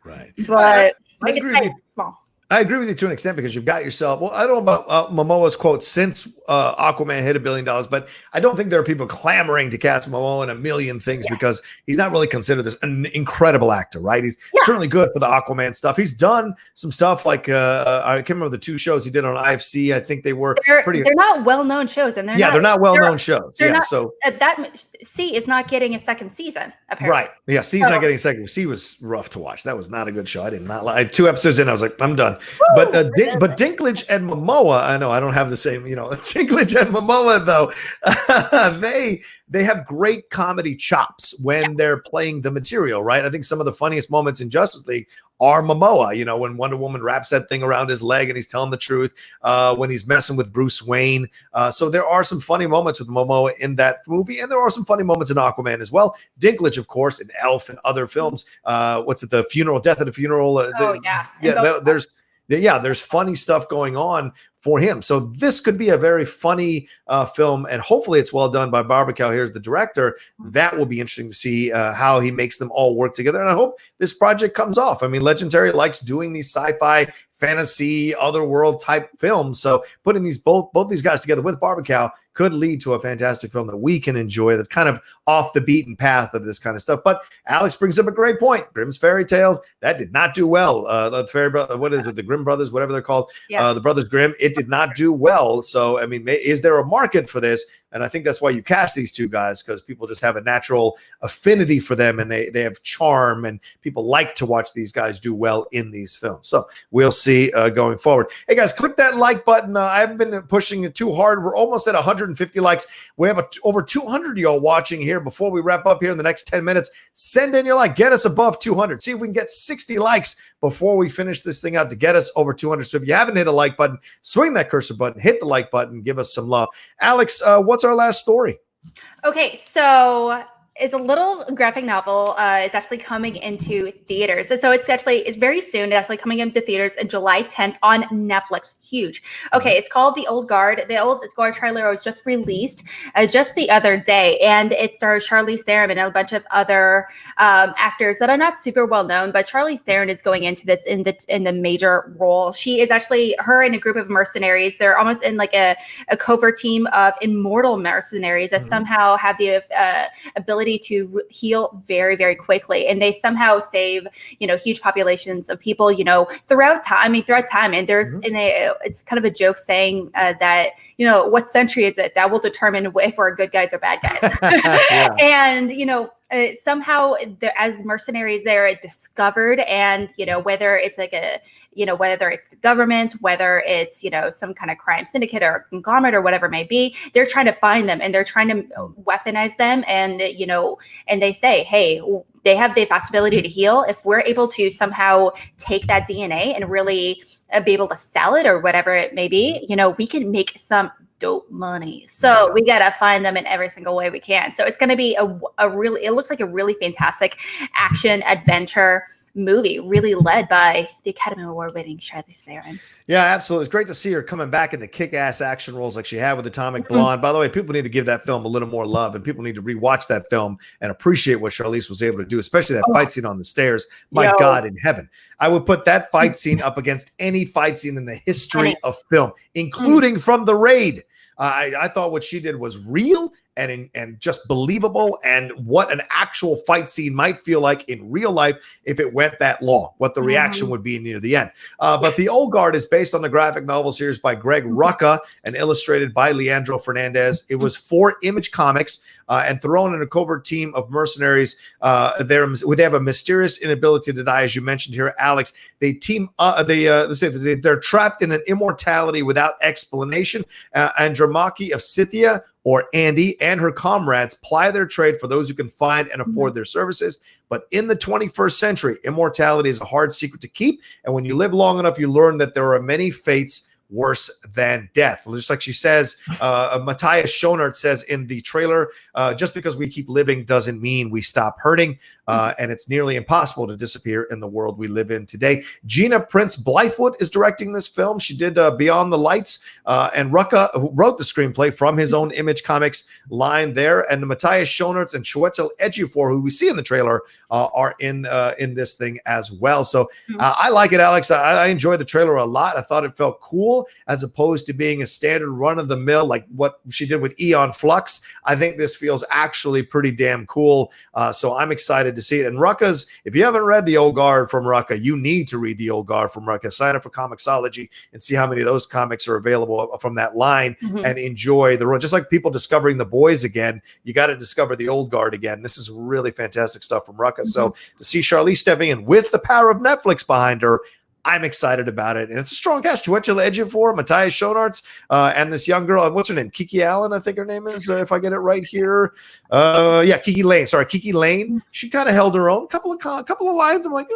But make it tight, small. I agree with you to an extent, because you've got yourself. Well, I don't know about Momoa's quote since Aquaman hit $1 billion, but I don't think there are people clamoring to cast Momoa in a million things because he's not really considered this an incredible actor, right? He's certainly good for the Aquaman stuff. He's done some stuff like I can't remember the 2 shows he did on IFC. I think they were pretty. They're not well-known shows, and they're not well-known shows. So that C is not getting a second season apparently. Right? Yeah, C's not getting a second. C was rough to watch. That was not a good show. I did not like 2 episodes in. I was like, I'm done. But Dinklage and Momoa, I know I don't have the same, Dinklage and Momoa though, they have great comedy chops when they're playing the material, right? I think some of the funniest moments in Justice League are Momoa, when Wonder Woman wraps that thing around his leg and he's telling the truth, when he's messing with Bruce Wayne. So there are some funny moments with Momoa in that movie, and there are some funny moments in Aquaman as well. Dinklage, of course, in Elf and other films. The funeral, Death at a Funeral. There's funny stuff going on for him. So this could be a very funny film, and hopefully it's well done by Barbacao here as the director. That will be interesting to see how he makes them all work together, and I hope this project comes off. I mean, Legendary likes doing these sci-fi, fantasy, otherworld type films, so putting both these guys together with Barbacao could lead to a fantastic film that we can enjoy that's kind of off the beaten path of this kind of stuff. But Alex brings up a great point. Grimm's Fairy Tales, that did not do well. The Grimm brothers, whatever they're called, the Brothers Grimm, it did not do well. So, I mean, is there a market for this? And I think that's why you cast these two guys, because people just have a natural affinity for them, and they have charm, and people like to watch these guys do well in these films. So we'll see going forward. Hey, guys, click that like button. I haven't been pushing it too hard. We're almost at 150 likes. We have over 200 of y'all watching here. Before we wrap up here in the next 10 minutes, send in your like. Get us above 200. See if we can get 60 likes before we finish this thing out to get us over 200. So if you haven't hit a like button, swing that cursor button, hit the like button, give us some love. Alex, what's our last story? Okay, so it's a little graphic novel. It's actually coming into theaters. So it's very soon. It's actually coming into theaters on July 10th on Netflix. Huge. Okay, it's called The Old Guard. The Old Guard trailer was just released just the other day, and it stars Charlize Theron and a bunch of other actors that are not super well known. But Charlize Theron is going into this in the major role. She is actually her and a group of mercenaries. They're almost in like a covert team of immortal mercenaries that somehow have the ability to heal very, very quickly, and they somehow save huge populations of people throughout time. And there's it's kind of a joke saying that what century is it that will determine if we're good guys or bad guys. And somehow as mercenaries they're discovered, and whether it's whether it's the government, whether it's some kind of crime syndicate or conglomerate or whatever it may be, they're trying to find them, and they're trying to weaponize them, and and they say, hey, they have the possibility to heal. If we're able to somehow take that DNA and really be able to sell it or whatever it may be, we can make some dope money. So we got to find them in every single way we can. So it's going to be it looks like a really fantastic action adventure movie, really led by the Academy Award winning Charlize Theron. Yeah, absolutely. It's great to see her coming back into kick-ass action roles like she had with Atomic Blonde. By the way, people need to give that film a little more love, and people need to rewatch that film and appreciate what Charlize was able to do, especially that fight scene on the stairs. My God in heaven. I would put that fight scene up against any fight scene in the history of film, including from The Raid. I thought what she did was real and just believable, and what an actual fight scene might feel like in real life if it went that long, what the reaction would be near the end. But The Old Guard is based on the graphic novel series by Greg Rucka and illustrated by Leandro Fernandez. It was for Image Comics and thrown in a covert team of mercenaries. They have a mysterious inability to die, as you mentioned here, Alex. They team they're trapped in an immortality without explanation. Andromachy of Scythia, or Andy, and her comrades ply their trade for those who can find and afford their services. But in the 21st century, immortality is a hard secret to keep. And when you live long enough, you learn that there are many fates worse than death. Just like she says, Matthias Schoenaerts says in the trailer, just because we keep living doesn't mean we stop hurting. And it's nearly impossible to disappear in the world we live in today. Gina Prince Blythewood is directing this film. She did Beyond the Lights, and Rucka, who wrote the screenplay from his own Image Comics line there. And Matthias Schoenaerts and Chiwetel Ejiofor, who we see in the trailer, are in this thing as well. So I like it, Alex. I enjoyed the trailer a lot. I thought it felt cool as opposed to being a standard run-of-the-mill like what she did with Aeon Flux. I think this feels actually pretty damn cool. So I'm excited to see it. And Rucka's, if you haven't read The Old Guard from Rucka, you need to read The Old Guard from Rucka. Sign up for Comixology and see how many of those comics are available from that line and enjoy the run. Just like people discovering The Boys again, you got to discover The Old Guard again. This is really fantastic stuff from Rucka. So to see Charlize stepping in with the power of Netflix behind her, I'm excited about it. And it's a strong cast. Chiwetel Ejiofor, Matthias Schoenaerts, and this young girl. What's her name? Kiki Allen, I think her name is, if I get it right here. Kiki Lane. Sorry, Kiki Lane. She kind of held her own. Couple of lines. I'm like,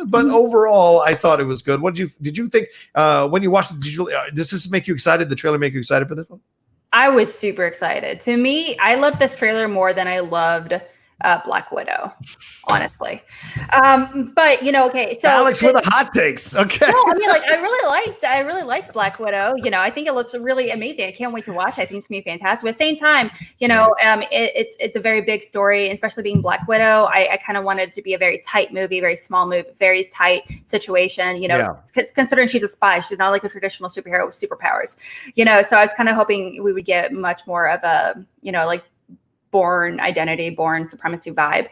but overall, I thought it was good. What did you think when you watched it? Does this make you excited? The trailer make you excited for this one? I was super excited. To me, I loved this trailer more than I loved Black Widow, honestly. But okay, so Alex with the hot takes. Okay. No, I mean, like, I really liked Black Widow. I think it looks really amazing. I can't wait to watch it. I think it's gonna be fantastic. But at the same time, it's a very big story, especially being Black Widow. I kind of wanted it to be a very tight movie, very small movie, very tight situation. Considering she's a spy, she's not like a traditional superhero with superpowers. So I was kind of hoping we would get much more of a like born identity, born supremacy vibe,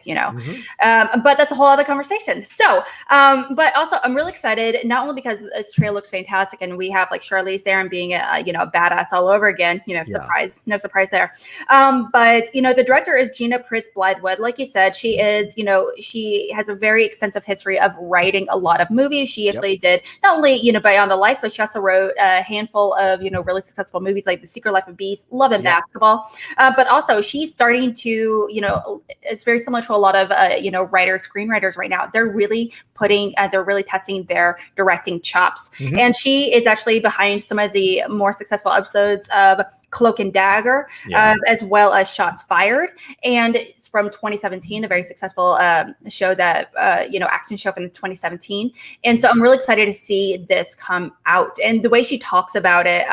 but that's a whole other conversation. So, but also I'm really excited, not only because this trailer looks fantastic and we have like Charlize Theron being a badass all over again, surprise, no surprise there. But the director is Gina Prince Bythewood. Like you said, she is, she has a very extensive history of writing a lot of movies. She actually did not only, Beyond the Lights, but she also wrote a handful of, really successful movies like The Secret Life of Bees, Love and Basketball. But also she's starting to, it's very similar to a lot of, writers, screenwriters right now. They're really testing their directing chops. Mm-hmm. And she is actually behind some of the more successful episodes of Cloak and Dagger, as well as Shots Fired. And it's from 2017, a very successful show that, action show from 2017. And so I'm really excited to see this come out. And the way she talks about it,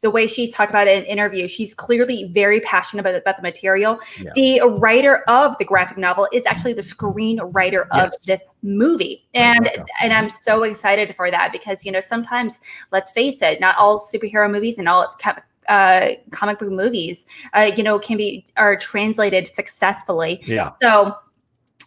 the way she's talked about it in interviews, she's clearly very passionate about the material. Yeah. The writer of the graphic novel is actually the screenwriter of this movie. And I'm so excited for that because, sometimes, let's face it, not all superhero movies and all comic book movies, are translated successfully. Yeah. So,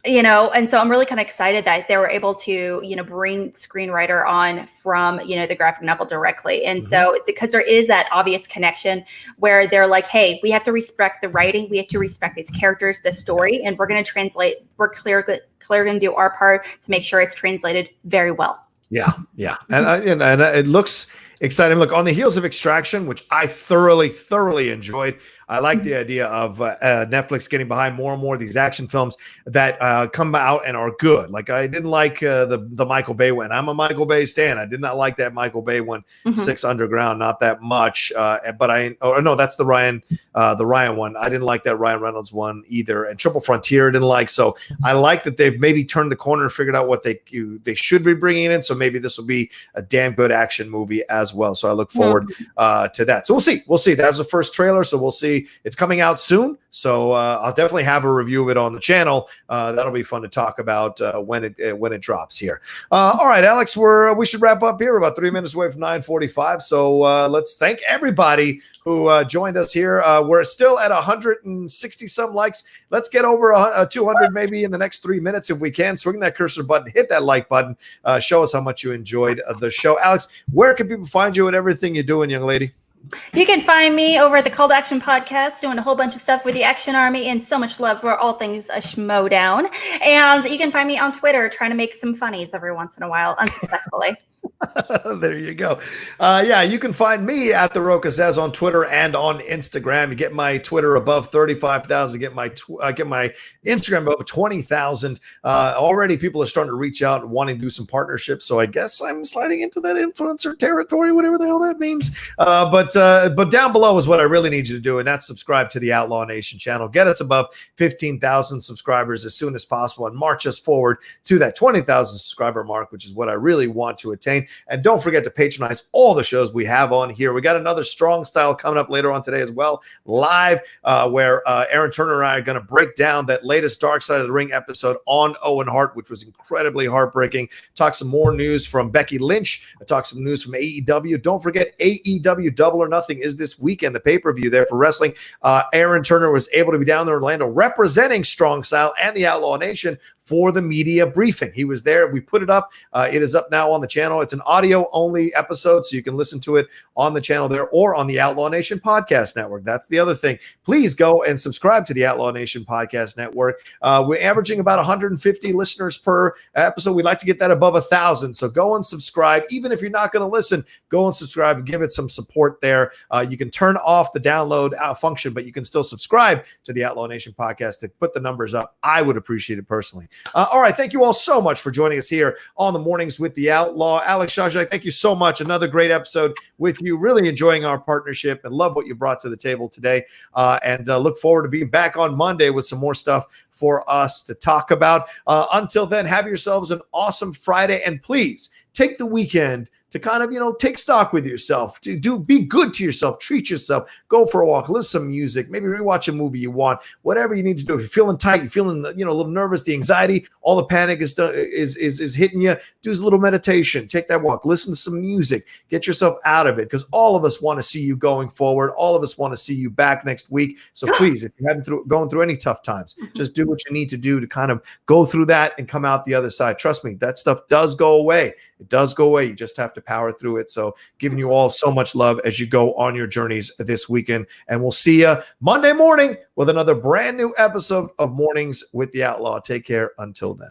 and so I'm really kind of excited that they were able to, bring screenwriter on from, the graphic novel directly. And so, because there is that obvious connection where they're like, hey, we have to respect the writing. We have to respect these characters, the story, and we're going to translate. We're clearly going to do our part to make sure it's translated very well. Yeah. Yeah. And it looks exciting. Look, on the heels of Extraction, which I thoroughly enjoyed. I like the idea of Netflix getting behind more and more of these action films that come out and are good. Like I didn't like the Michael Bay one. I'm a Michael Bay stan. I did not like that Michael Bay one, Six Underground, not that much. But that's the Ryan one. I didn't like that Ryan Reynolds one either. And Triple Frontier I didn't like. So I like that they've maybe turned the corner and figured out what they should be bringing in. So maybe this will be a damn good action movie as well. So I look forward to that. So we'll see. That was the first trailer. So we'll see. It's coming out soon, so I'll definitely have a review of it on the channel. That'll be fun to talk about when it drops here. All right, Alex, we should wrap up here. We're about 3 minutes away from 9:45. So let's thank everybody who joined us here. We're still at 160 some likes. Let's get over 200 maybe in the next 3 minutes if we can. Swing that cursor button, hit that like button. Show us how much you enjoyed the show. Alex, where can people find you and everything you're doing, young lady? You can find me over at the Call to Action podcast, doing a whole bunch of stuff with the Action Army and so much love for all things a schmodown. And you can find me on Twitter trying to make some funnies every once in a while, unsuccessfully. There you go. You can find me at the Rocha Says on Twitter and on Instagram. You get my Twitter above 35,000. Get my Instagram above 20,000. Already, people are starting to reach out and wanting to do some partnerships. So I guess I'm sliding into that influencer territory, whatever the hell that means. But down below is what I really need you to do, and that's subscribe to the Outlaw Nation channel. Get us above 15,000 subscribers as soon as possible, and march us forward to that 20,000 subscriber mark, which is what I really want to attain. And don't forget to patronize all the shows we have on here. We got another Strong Style coming up later on today as well, live, where Aaron Turner and I are going to break down that latest Dark Side of the Ring episode on Owen Hart, which was incredibly heartbreaking. Talk some more news from Becky Lynch. Talk some news from AEW. Don't forget, AEW Double or Nothing is this weekend, the pay-per-view there for wrestling. Aaron Turner was able to be down there in Orlando representing Strong Style and the Outlaw Nation for the media briefing. He was there. We put it up. It is up now on the channel. It's an audio only episode, so you can listen to it on the channel there or on the Outlaw Nation Podcast Network. That's the other thing. Please go and subscribe to the Outlaw Nation Podcast Network. We're averaging about 150 listeners per episode. We'd like to get that above 1,000. So go and subscribe. Even if you're not going to listen, go and subscribe and give it some support there. You can turn off the download function, but you can still subscribe to the Outlaw Nation Podcast to put the numbers up. I would appreciate it personally. All right. Thank you all so much for joining us here on the Mornings with the Outlaw. Alex Shashek, thank you so much. Another great episode with you. Really enjoying our partnership and love what you brought to the table today. And look forward to being back on Monday with some more stuff for us to talk about. Until then, have yourselves an awesome Friday, and please take the weekend to kind of, take stock with yourself, be good to yourself, treat yourself, go for a walk, listen to some music, maybe rewatch a movie you want, whatever you need to do. If you're feeling tight, you're feeling, a little nervous, the anxiety, all the panic is hitting you, do a little meditation, take that walk, listen to some music, get yourself out of it, because all of us want to see you going forward. All of us want to see you back next week. So please, if you're going through any tough times, just do what you need to do to kind of go through that and come out the other side. Trust me, that stuff does go away. It does go away. You just have to power through it. So giving you all so much love as you go on your journeys this weekend. And we'll see you Monday morning with another brand new episode of Mornings with the Outlaw. Take care until then.